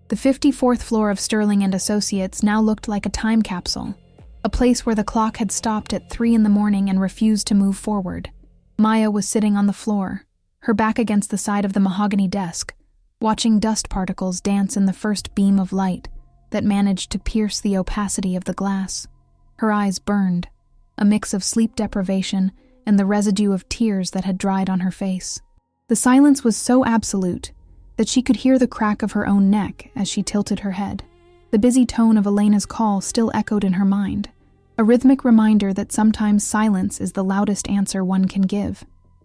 The 54th floor of Sterling and Associates now looked like a time capsule, a place where the clock had stopped at 3 in the morning and refused to move forward. Maya was sitting on the floor, her back against the side of the mahogany desk, watching dust particles dance in the first beam of light that managed to pierce the opacity of the glass. Her eyes burned, a mix of sleep deprivation and the residue of tears that had dried on her face. The silence was so absolute that she could hear the crack of her own neck as she tilted her head. The busy tone of Elena's call still echoed in her mind, a rhythmic reminder that sometimes silence is the loudest answer one can give.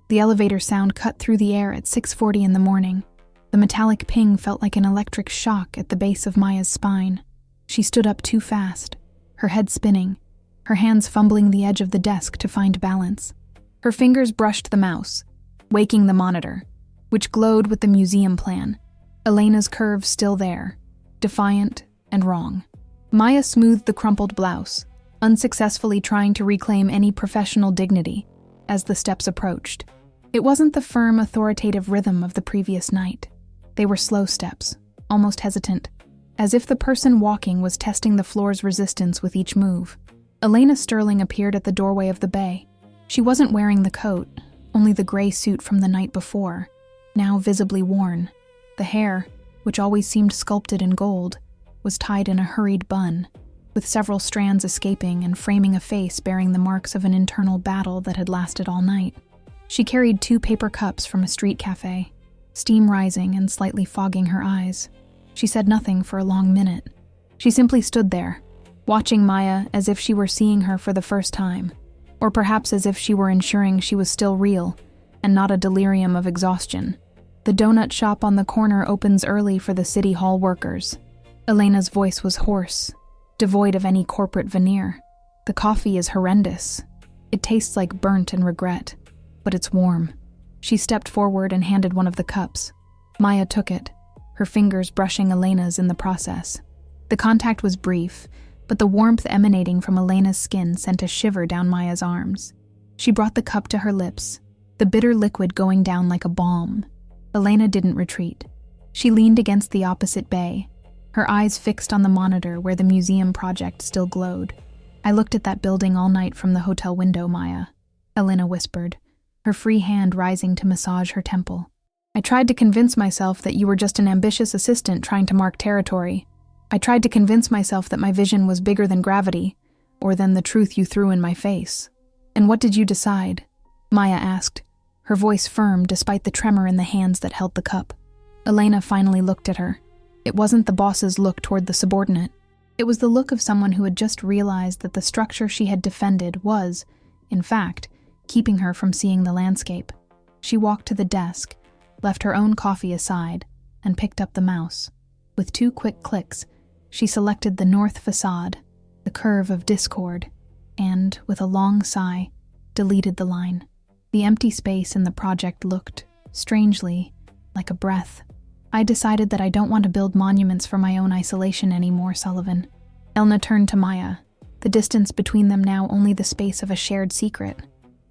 The elevator sound cut through the air at 6:40 in the morning. The metallic ping felt like an electric shock at the base of Maya's spine. She stood up too fast, her head spinning, her hands fumbling the edge of the desk to find balance. Her fingers brushed the mouse, waking the monitor, which glowed with the museum plan, Elena's curves still there, defiant and wrong. Maya smoothed the crumpled blouse, unsuccessfully trying to reclaim any professional dignity as the steps approached. It wasn't the firm, authoritative rhythm of the previous night. They were slow steps, almost hesitant, as if the person walking was testing the floor's resistance with each move. Elena Sterling appeared at the doorway of the bay. She wasn't wearing the coat, only the gray suit from the night before, now visibly worn. The hair, which always seemed sculpted in gold, was tied in a hurried bun, with several strands escaping and framing a face bearing the marks of an internal battle that had lasted all night. She carried 2 paper cups from a street cafe, steam rising and slightly fogging her eyes. She said nothing for a long minute. She simply stood there, watching Maya as if she were seeing her for the first time, or perhaps as if she were ensuring she was still real and not a delirium of exhaustion. The donut shop on the corner opens early for the city hall workers. Elena's voice was hoarse, devoid of any corporate veneer. The coffee is horrendous. It tastes like burnt and regret, but it's warm. She stepped forward and handed one of the cups. Maya took it, her fingers brushing Elena's in the process. The contact was brief, but the warmth emanating from Elena's skin sent a shiver down Maya's arms. She brought the cup to her lips, the bitter liquid going down like a balm. Elena didn't retreat. She leaned against the opposite bay, her eyes fixed on the monitor where the museum project still glowed. "I looked at that building all night from the hotel window, Maya," Elena whispered, her free hand rising to massage her temple. "I tried to convince myself that you were just an ambitious assistant trying to mark territory. I tried to convince myself that my vision was bigger than gravity, or than the truth you threw in my face." "And what did you decide?" Maya asked, her voice firm despite the tremor in the hands that held the cup. Elena finally looked at her. It wasn't the boss's look toward the subordinate. It was the look of someone who had just realized that the structure she had defended was, in fact, keeping her from seeing the landscape. She walked to the desk, left her own coffee aside, and picked up the mouse. With 2 quick clicks, she selected the north facade, the curve of discord, and, with a long sigh, deleted the line. The empty space in the project looked, strangely, like a breath. I decided that I don't want to build monuments for my own isolation anymore, Sullivan. Elena turned to Maya, the distance between them now only the space of a shared secret.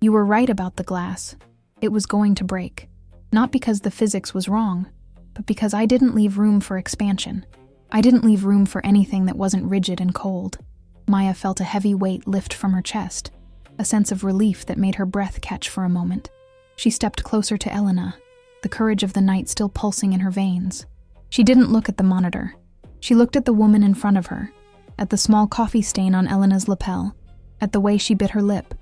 You were right about the glass. It was going to break. Not because the physics was wrong, but because I didn't leave room for expansion. I didn't leave room for anything that wasn't rigid and cold. Maya felt a heavy weight lift from her chest, a sense of relief that made her breath catch for a moment. She stepped closer to Elena, the courage of the night still pulsing in her veins. She didn't look at the monitor. She looked at the woman in front of her, at the small coffee stain on Elena's lapel, at the way she bit her lip,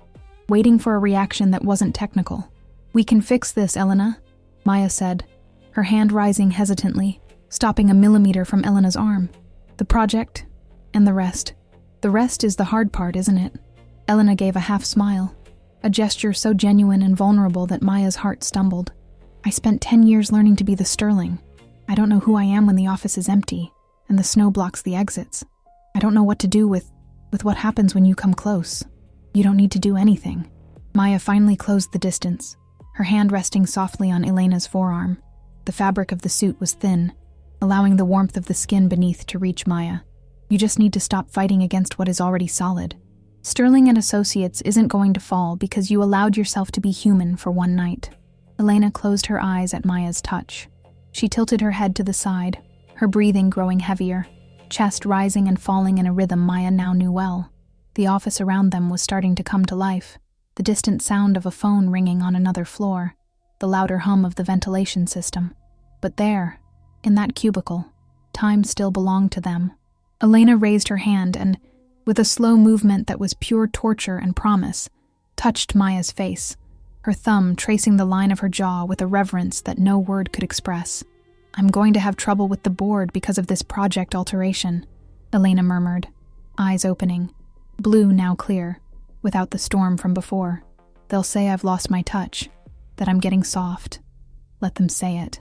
waiting for a reaction that wasn't technical. "We can fix this, Elena," Maya said, her hand rising hesitantly, stopping a millimeter from Elena's arm. "The project, and the rest. The rest is the hard part, isn't it?" Elena gave a half smile, a gesture so genuine and vulnerable that Maya's heart stumbled. "I spent 10 years learning to be the Sterling. I don't know who I am when the office is empty, and the snow blocks the exits. I don't know what to do with what happens when you come close. You don't need to do anything." Maya finally closed the distance, her hand resting softly on Elena's forearm. The fabric of the suit was thin, allowing the warmth of the skin beneath to reach Maya. "You just need to stop fighting against what is already solid. Sterling and Associates isn't going to fall because you allowed yourself to be human for one night." Elena closed her eyes at Maya's touch. She tilted her head to the side, her breathing growing heavier, chest rising and falling in a rhythm Maya now knew well. The office around them was starting to come to life, the distant sound of a phone ringing on another floor, the louder hum of the ventilation system. But there, in that cubicle, time still belonged to them. Elena raised her hand and, with a slow movement that was pure torture and promise, touched Maya's face, her thumb tracing the line of her jaw with a reverence that no word could express. "I'm going to have trouble with the board because of this project alteration," Elena murmured, eyes opening, blue now clear, without the storm from before. "They'll say I've lost my touch, that I'm getting soft. Let them say it."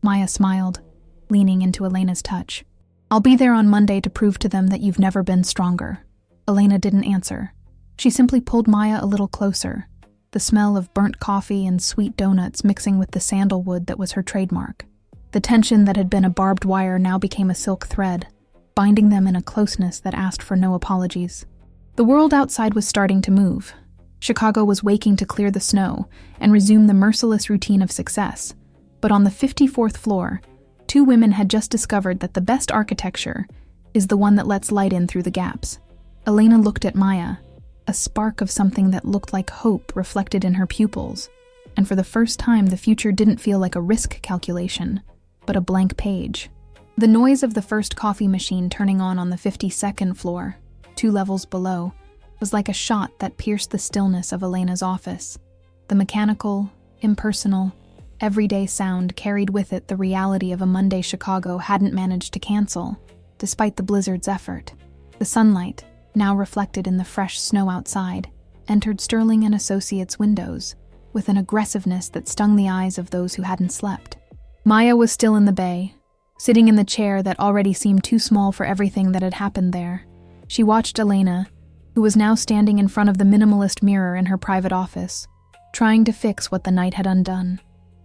Maya smiled, leaning into Elena's touch. "I'll be there on Monday to prove to them that you've never been stronger." Elena didn't answer. She simply pulled Maya a little closer, the smell of burnt coffee and sweet donuts mixing with the sandalwood that was her trademark. The tension that had been a barbed wire now became a silk thread, binding them in a closeness that asked for no apologies. The world outside was starting to move. Chicago was waking to clear the snow and resume the merciless routine of success. But on the 54th floor, 2 women had just discovered that the best architecture is the one that lets light in through the gaps. Elena looked at Maya, a spark of something that looked like hope reflected in her pupils, and for the first time the future didn't feel like a risk calculation, but a blank page. The noise of the first coffee machine turning on the 52nd floor, 2 levels below, was like a shot that pierced the stillness of Elena's office. The mechanical, impersonal, everyday sound carried with it the reality of a Monday Chicago hadn't managed to cancel, despite the blizzard's effort. The sunlight, now reflected in the fresh snow outside, entered Sterling and Associates' windows with an aggressiveness that stung the eyes of those who hadn't slept. Maya was still in the bay, sitting in the chair that already seemed too small for everything that had happened there. She watched Elena, who was now standing in front of the minimalist mirror in her private office, trying to fix what the night had undone.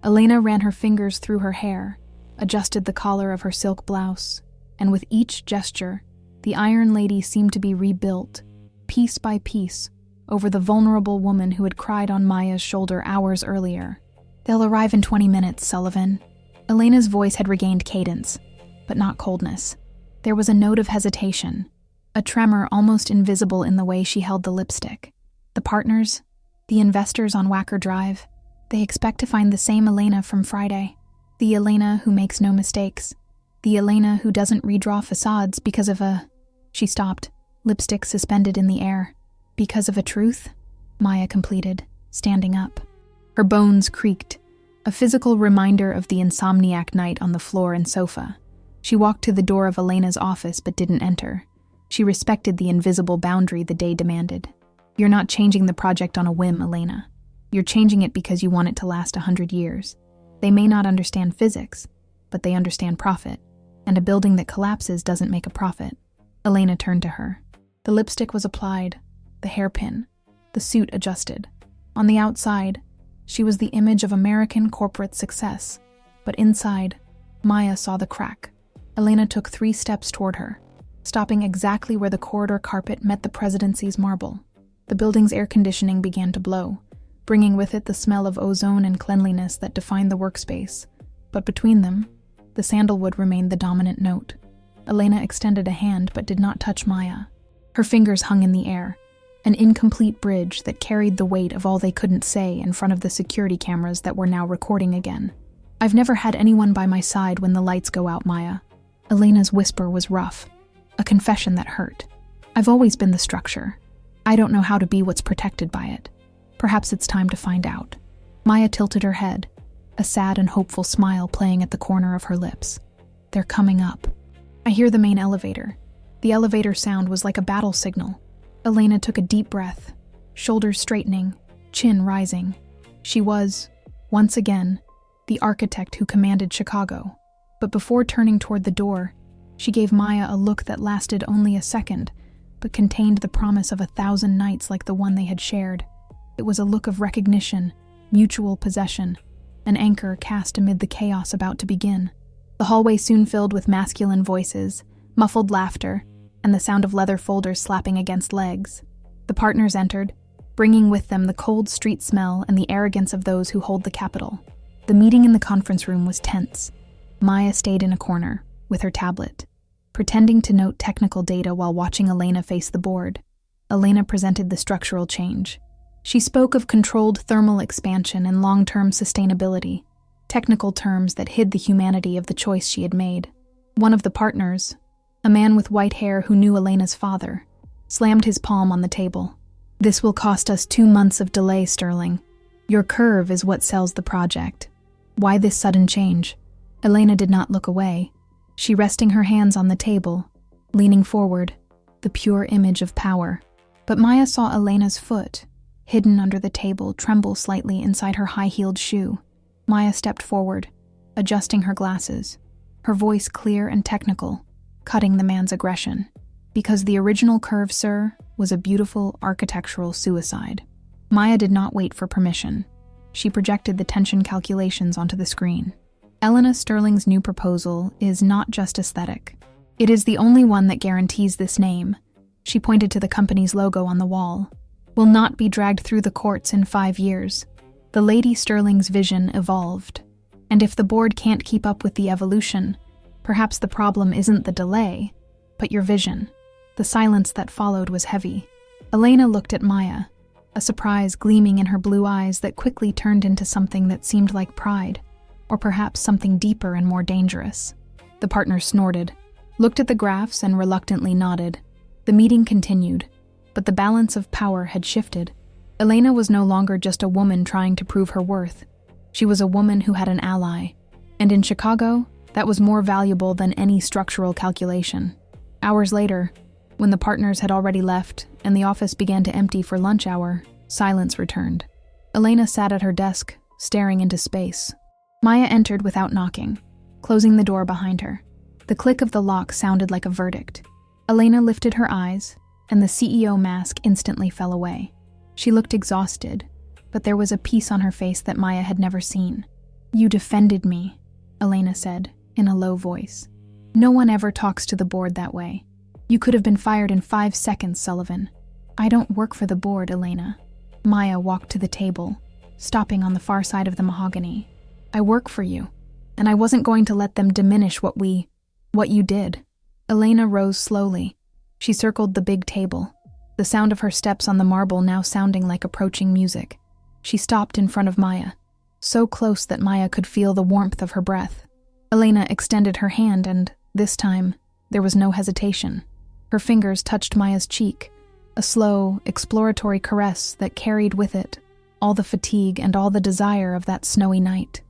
Elena ran her fingers through her hair, adjusted the collar of her silk blouse, and with each gesture, the Iron Lady seemed to be rebuilt, piece by piece, over the vulnerable woman who had cried on Maya's shoulder hours earlier. "They'll arrive in 20 minutes, Sullivan." Elena's voice had regained cadence, but not coldness. There was a note of hesitation, a tremor almost invisible in the way she held the lipstick. "The partners, the investors on Wacker Drive, they expect to find the same Elena from Friday. The Elena who makes no mistakes. The Elena who doesn't redraw facades because of a..." She stopped, lipstick suspended in the air. "Because of a truth?" Maya completed, standing up. Her bones creaked, a physical reminder of the insomniac night on the floor and sofa. She walked to the door of Elena's office but didn't enter. She respected the invisible boundary the day demanded. You're not changing the project on a whim, Elena. You're changing it because you want it to last 100 years. They may not understand physics, but they understand profit, and a building that collapses doesn't make a profit. Elena turned to her. The lipstick was applied, the hairpin, the suit adjusted. On the outside, she was the image of American corporate success, but inside, Maya saw the crack. Elena took 3 steps toward her, stopping exactly where the corridor carpet met the presidency's marble. The building's air conditioning began to blow, bringing with it the smell of ozone and cleanliness that defined the workspace. But between them, the sandalwood remained the dominant note. Elena extended a hand but did not touch Maya. Her fingers hung in the air, an incomplete bridge that carried the weight of all they couldn't say in front of the security cameras that were now recording again. I've never had anyone by my side when the lights go out, Maya. Elena's whisper was rough, a confession that hurt. I've always been the structure. I don't know how to be what's protected by it. Perhaps it's time to find out. Maya tilted her head, a sad and hopeful smile playing at the corner of her lips. They're coming up. I hear the main elevator. The elevator sound was like a battle signal. Elena took a deep breath, shoulders straightening, chin rising. She was, once again, the architect who commanded Chicago. But before turning toward the door, she gave Maya a look that lasted only a second, but contained the promise of 1,000 nights like the one they had shared. It was a look of recognition, mutual possession, an anchor cast amid the chaos about to begin. The hallway soon filled with masculine voices, muffled laughter, and the sound of leather folders slapping against legs. The partners entered, bringing with them the cold street smell and the arrogance of those who hold the capital. The meeting in the conference room was tense. Maya stayed in a corner, with her tablet, pretending to note technical data while watching Elena face the board. Elena presented the structural change. She spoke of controlled thermal expansion and long-term sustainability, technical terms that hid the humanity of the choice she had made. One of the partners, a man with white hair who knew Elena's father, slammed his palm on the table. This will cost us 2 months of delay, Sterling. Your curve is what sells the project. Why this sudden change? Elena did not look away. She resting her hands on the table, leaning forward, the pure image of power. But Maya saw Elena's foot, hidden under the table, tremble slightly inside her high-heeled shoe. Maya stepped forward, adjusting her glasses, her voice clear and technical, cutting the man's aggression. Because the original curve, sir, was a beautiful architectural suicide. Maya did not wait for permission. She projected the tension calculations onto the screen. Elena Sterling's new proposal is not just aesthetic. It is the only one that guarantees this name. She pointed to the company's logo on the wall. Will not be dragged through the courts in 5 years. The Lady Sterling's vision evolved. And if the board can't keep up with the evolution, perhaps the problem isn't the delay, but your vision. The silence that followed was heavy. Elena looked at Maya, a surprise gleaming in her blue eyes that quickly turned into something that seemed like pride, or perhaps something deeper and more dangerous. The partner snorted, looked at the graphs, and reluctantly nodded. The meeting continued, but the balance of power had shifted. Elena was no longer just a woman trying to prove her worth. She was a woman who had an ally, and in Chicago, that was more valuable than any structural calculation. Hours later, when the partners had already left and the office began to empty for lunch hour, silence returned. Elena sat at her desk, staring into space. Maya entered without knocking, closing the door behind her. The click of the lock sounded like a verdict. Elena lifted her eyes, and the CEO mask instantly fell away. She looked exhausted, but there was a peace on her face that Maya had never seen. You defended me, Elena said, in a low voice. No one ever talks to the board that way. You could have been fired in 5 seconds, Sullivan. I don't work for the board, Elena. Maya walked to the table, stopping on the far side of the mahogany. I work for you, and I wasn't going to let them diminish what you did. Elena rose slowly. She circled the big table, the sound of her steps on the marble now sounding like approaching music. She stopped in front of Maya, so close that Maya could feel the warmth of her breath. Elena extended her hand, and, this time, there was no hesitation. Her fingers touched Maya's cheek, a slow, exploratory caress that carried with it all the fatigue and all the desire of that snowy night.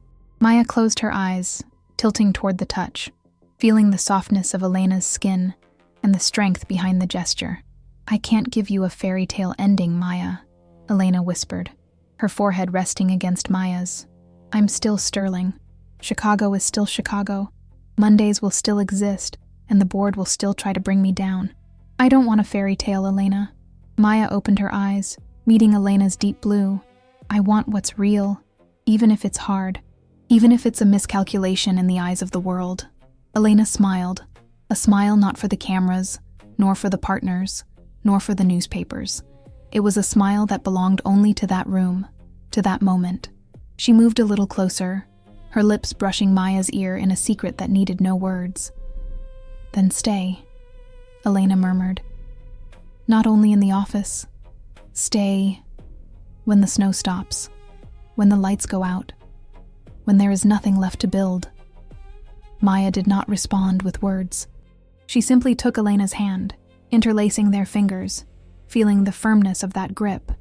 Maya closed her eyes, tilting toward the touch, feeling the softness of Elena's skin, and the strength behind the gesture. "I can't give you a fairy tale ending, Maya," Elena whispered, her forehead resting against Maya's. "I'm still Sterling. Chicago is still Chicago. Mondays will still exist, and the board will still try to bring me down. I don't want a fairy tale, Elena." Maya opened her eyes, meeting Elena's deep blue. "I want what's real, even if it's hard, even if it's a miscalculation in the eyes of the world." Elena smiled, a smile not for the cameras, nor for the partners, nor for the newspapers. It was a smile that belonged only to that room, to that moment. She moved a little closer, her lips brushing Maya's ear in a secret that needed no words. "Then stay," Elena murmured. "Not only in the office. Stay when the snow stops, when the lights go out, when there is nothing left to build." Maya did not respond with words. She simply took Elena's hand, interlacing their fingers, feeling the firmness of that grip.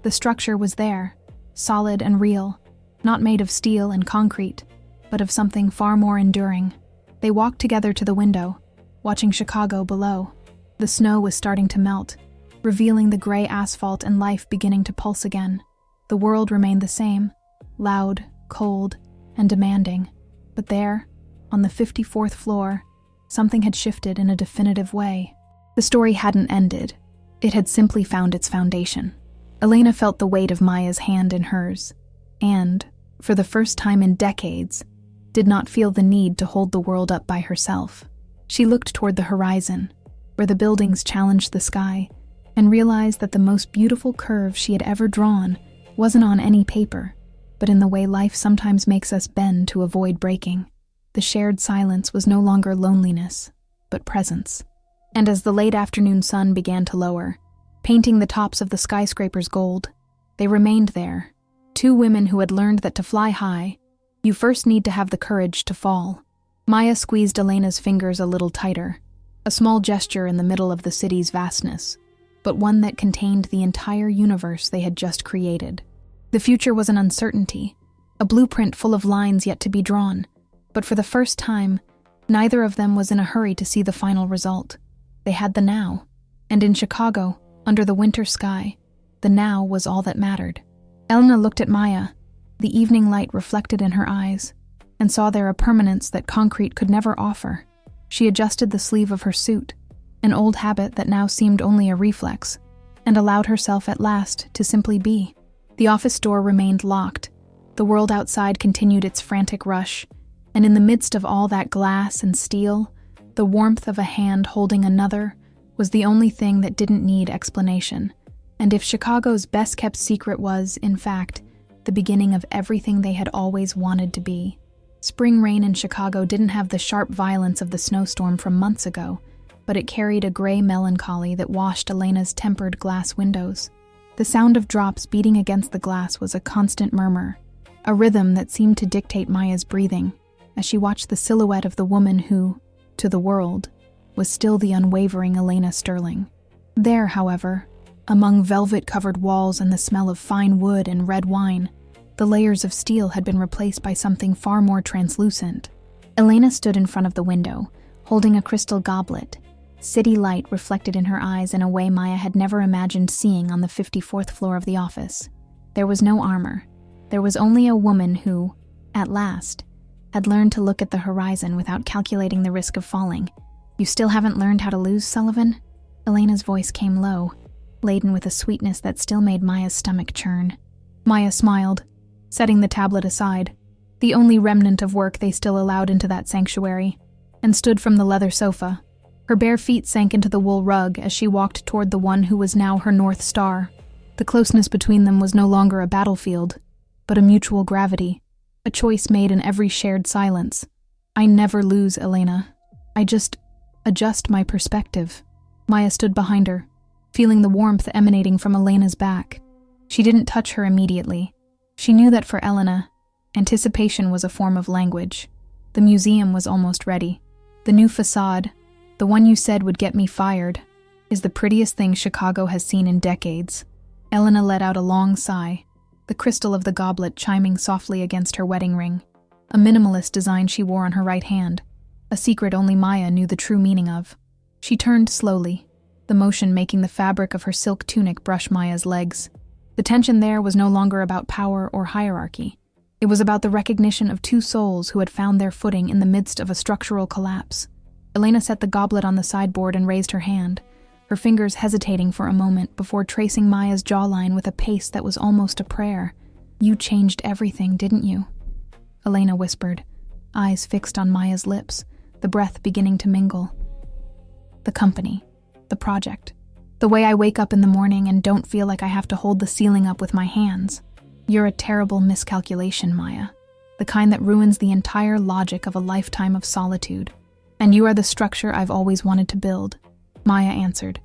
The structure was there, solid and real, not made of steel and concrete, but of something far more enduring. They walked together to the window, watching Chicago below. The snow was starting to melt, revealing the gray asphalt and life beginning to pulse again. The world remained the same, loud, cold, and demanding. But there, on the 54th floor, something had shifted in a definitive way. The story hadn't ended. It had simply found its foundation. Elena felt the weight of Maya's hand in hers, and, for the first time in decades, did not feel the need to hold the world up by herself. She looked toward the horizon, where the buildings challenged the sky, and realized that the most beautiful curve she had ever drawn wasn't on any paper, but in the way life sometimes makes us bend to avoid breaking. The shared silence was no longer loneliness, but presence. And as the late afternoon sun began to lower, painting the tops of the skyscrapers gold, they remained there, two women who had learned that to fly high, you first need to have the courage to fall. Maya squeezed Elena's fingers a little tighter, a small gesture in the middle of the city's vastness, but one that contained the entire universe they had just created. The future was an uncertainty, a blueprint full of lines yet to be drawn, but for the first time, neither of them was in a hurry to see the final result. They had the now, and in Chicago, under the winter sky, the now was all that mattered. Elena looked at Maya, the evening light reflected in her eyes, and saw there a permanence that concrete could never offer. She adjusted the sleeve of her suit, an old habit that now seemed only a reflex, and allowed herself at last to simply be. The office door remained locked. The world outside continued its frantic rush, and in the midst of all that glass and steel, the warmth of a hand holding another was the only thing that didn't need explanation. And if Chicago's best-kept secret was, in fact, the beginning of everything they had always wanted to be. Spring rain in Chicago didn't have the sharp violence of the snowstorm from months ago, but it carried a gray melancholy that washed Elena's tempered glass windows. The sound of drops beating against the glass was a constant murmur, a rhythm that seemed to dictate Maya's breathing, as she watched the silhouette of the woman who, to the world, was still the unwavering Elena Sterling. There, however, among velvet-covered walls and the smell of fine wood and red wine, the layers of steel had been replaced by something far more translucent. Elena stood in front of the window, holding a crystal goblet, city light reflected in her eyes in a way Maya had never imagined seeing on the 54th floor of the office. There was no armor. There was only a woman who, at last, had learned to look at the horizon without calculating the risk of falling. "You still haven't learned how to lose, Sullivan?" Elena's voice came low, laden with a sweetness that still made Maya's stomach churn. Maya smiled, setting the tablet aside, the only remnant of work they still allowed into that sanctuary, and stood from the leather sofa. Her bare feet sank into the wool rug as she walked toward the one who was now her North Star. The closeness between them was no longer a battlefield, but a mutual gravity, a choice made in every shared silence. "I never lose, Elena. I just adjust my perspective." Maya stood behind her, feeling the warmth emanating from Elena's back. She didn't touch her immediately. She knew that for Elena, anticipation was a form of language. The museum was almost ready. The new facade, the one you said would get me fired, is the prettiest thing Chicago has seen in decades. Elena let out a long sigh, the crystal of the goblet chiming softly against her wedding ring, a minimalist design she wore on her right hand, a secret only Maya knew the true meaning of. She turned slowly, the motion making the fabric of her silk tunic brush Maya's legs. The tension there was no longer about power or hierarchy. It was about the recognition of two souls who had found their footing in the midst of a structural collapse. Elena set the goblet on the sideboard and raised her hand, her fingers hesitating for a moment before tracing Maya's jawline with a pace that was almost a prayer. "You changed everything, didn't you?" Elena whispered, eyes fixed on Maya's lips, the breath beginning to mingle. "The company, the project, the way I wake up in the morning and don't feel like I have to hold the ceiling up with my hands. You're a terrible miscalculation, Maya, the kind that ruins the entire logic of a lifetime of solitude. And you are the structure I've always wanted to build," Maya answered,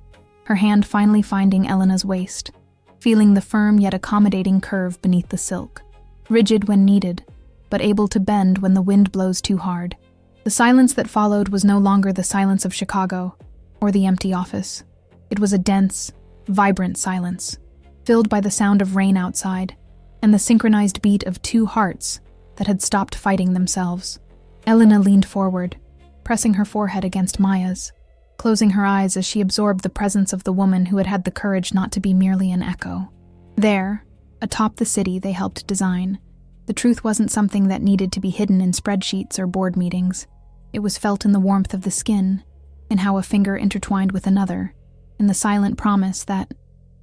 her hand finally finding Elena's waist, feeling the firm yet accommodating curve beneath the silk, rigid when needed, but able to bend when the wind blows too hard. The silence that followed was no longer the silence of Chicago or the empty office. It was a dense, vibrant silence, filled by the sound of rain outside and the synchronized beat of two hearts that had stopped fighting themselves. Elena leaned forward, pressing her forehead against Maya's, closing her eyes as she absorbed the presence of the woman who had had the courage not to be merely an echo. There, atop the city they helped design, the truth wasn't something that needed to be hidden in spreadsheets or board meetings. It was felt in the warmth of the skin, in how a finger intertwined with another, in the silent promise that,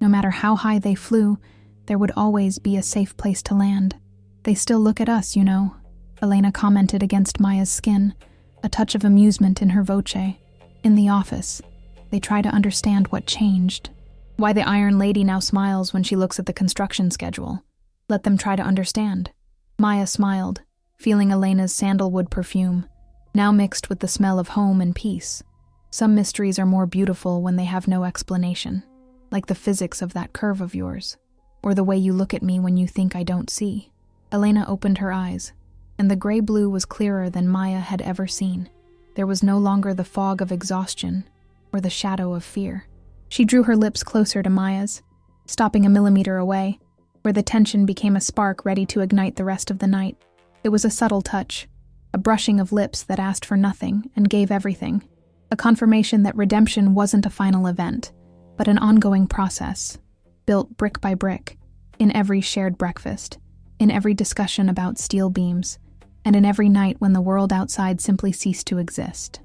no matter how high they flew, there would always be a safe place to land. "They still look at us, you know," Elena commented against Maya's skin, a touch of amusement in her voce. "In the office, they try to understand what changed. Why the Iron Lady now smiles when she looks at the construction schedule. Let them try to understand." Maya smiled, feeling Elena's sandalwood perfume, now mixed with the smell of home and peace. "Some mysteries are more beautiful when they have no explanation, like the physics of that curve of yours, or the way you look at me when you think I don't see." Elena opened her eyes, and the gray blue was clearer than Maya had ever seen. There was no longer the fog of exhaustion or the shadow of fear. She drew her lips closer to Maya's, stopping a millimeter away, where the tension became a spark ready to ignite the rest of the night. It was a subtle touch, a brushing of lips that asked for nothing and gave everything, a confirmation that redemption wasn't a final event, but an ongoing process, built brick by brick, in every shared breakfast, in every discussion about steel beams, and in every night when the world outside simply ceased to exist.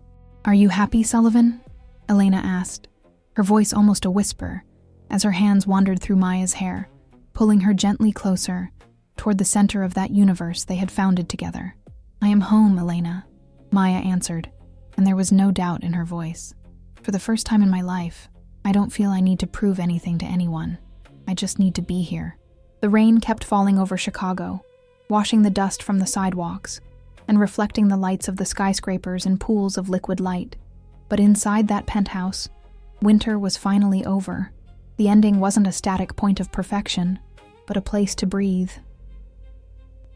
"Are you happy, Sullivan?" Elena asked, her voice almost a whisper, as her hands wandered through Maya's hair, pulling her gently closer, toward the center of that universe they had founded together. "I am home, Elena," Maya answered, and there was no doubt in her voice. "For the first time in my life, I don't feel I need to prove anything to anyone. I just need to be here." The rain kept falling over Chicago, washing the dust from the sidewalks, and reflecting the lights of the skyscrapers in pools of liquid light. But inside that penthouse, winter was finally over. The ending wasn't a static point of perfection, but a place to breathe.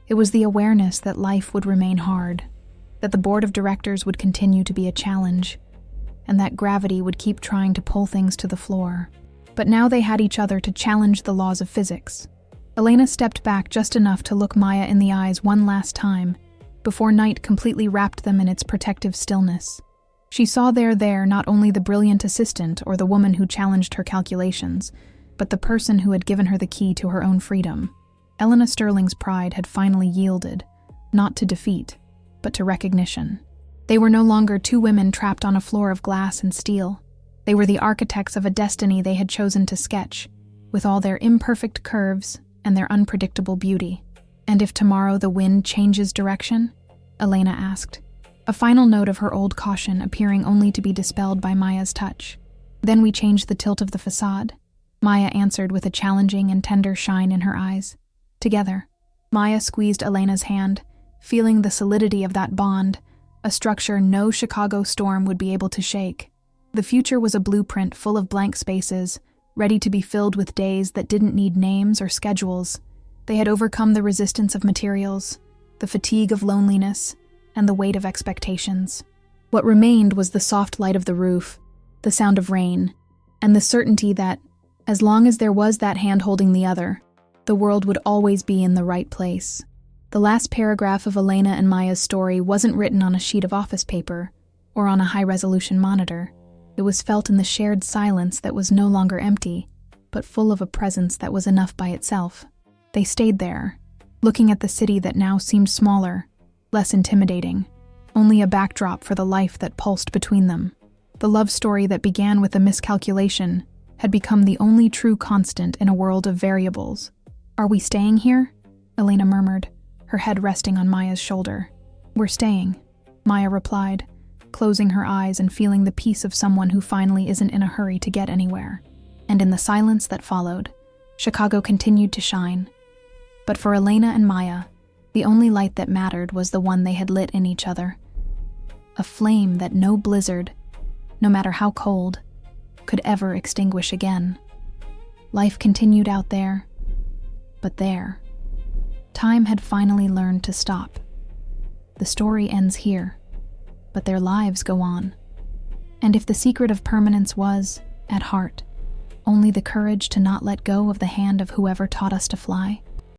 It was the awareness that life would remain hard, that the board of directors would continue to be a challenge, and that gravity would keep trying to pull things to the floor. But now they had each other to challenge the laws of physics. Elena stepped back just enough to look Maya in the eyes one last time, before night completely wrapped them in its protective stillness. She saw there not only the brilliant assistant or the woman who challenged her calculations, but the person who had given her the key to her own freedom. Elena Sterling's pride had finally yielded, not to defeat, but to recognition. They were no longer two women trapped on a floor of glass and steel. They were the architects of a destiny they had chosen to sketch, with all their imperfect curves and their unpredictable beauty. "And if tomorrow the wind changes direction?" Elena asked, a final note of her old caution appearing only to be dispelled by Maya's touch. "Then we change the tilt of the facade," Maya answered with a challenging and tender shine in her eyes. Together, Maya squeezed Elena's hand, feeling the solidity of that bond, a structure no Chicago storm would be able to shake. The future was a blueprint full of blank spaces, ready to be filled with days that didn't need names or schedules. They had overcome the resistance of materials, the fatigue of loneliness, and the weight of expectations. What remained was the soft light of the roof, the sound of rain, and the certainty that, as long as there was that hand holding the other, the world would always be in the right place. The last paragraph of Elena and Maya's story wasn't written on a sheet of office paper or on a high-resolution monitor. It was felt in the shared silence that was no longer empty, but full of a presence that was enough by itself. They stayed there, looking at the city that now seemed smaller, less intimidating, only a backdrop for the life that pulsed between them. The love story that began with a miscalculation had become the only true constant in a world of variables. "Are we staying here?" Elena murmured, her head resting on Maya's shoulder. "We're staying," Maya replied, closing her eyes and feeling the peace of someone who finally isn't in a hurry to get anywhere. And in the silence that followed, Chicago continued to shine. But for Elena and Maya, the only light that mattered was the one they had lit in each other. A flame that no blizzard, no matter how cold, could ever extinguish again. Life continued out there, but there, time had finally learned to stop. The story ends here, but their lives go on. And if the secret of permanence was, at heart, only the courage to not let go of the hand of whoever taught us to fly,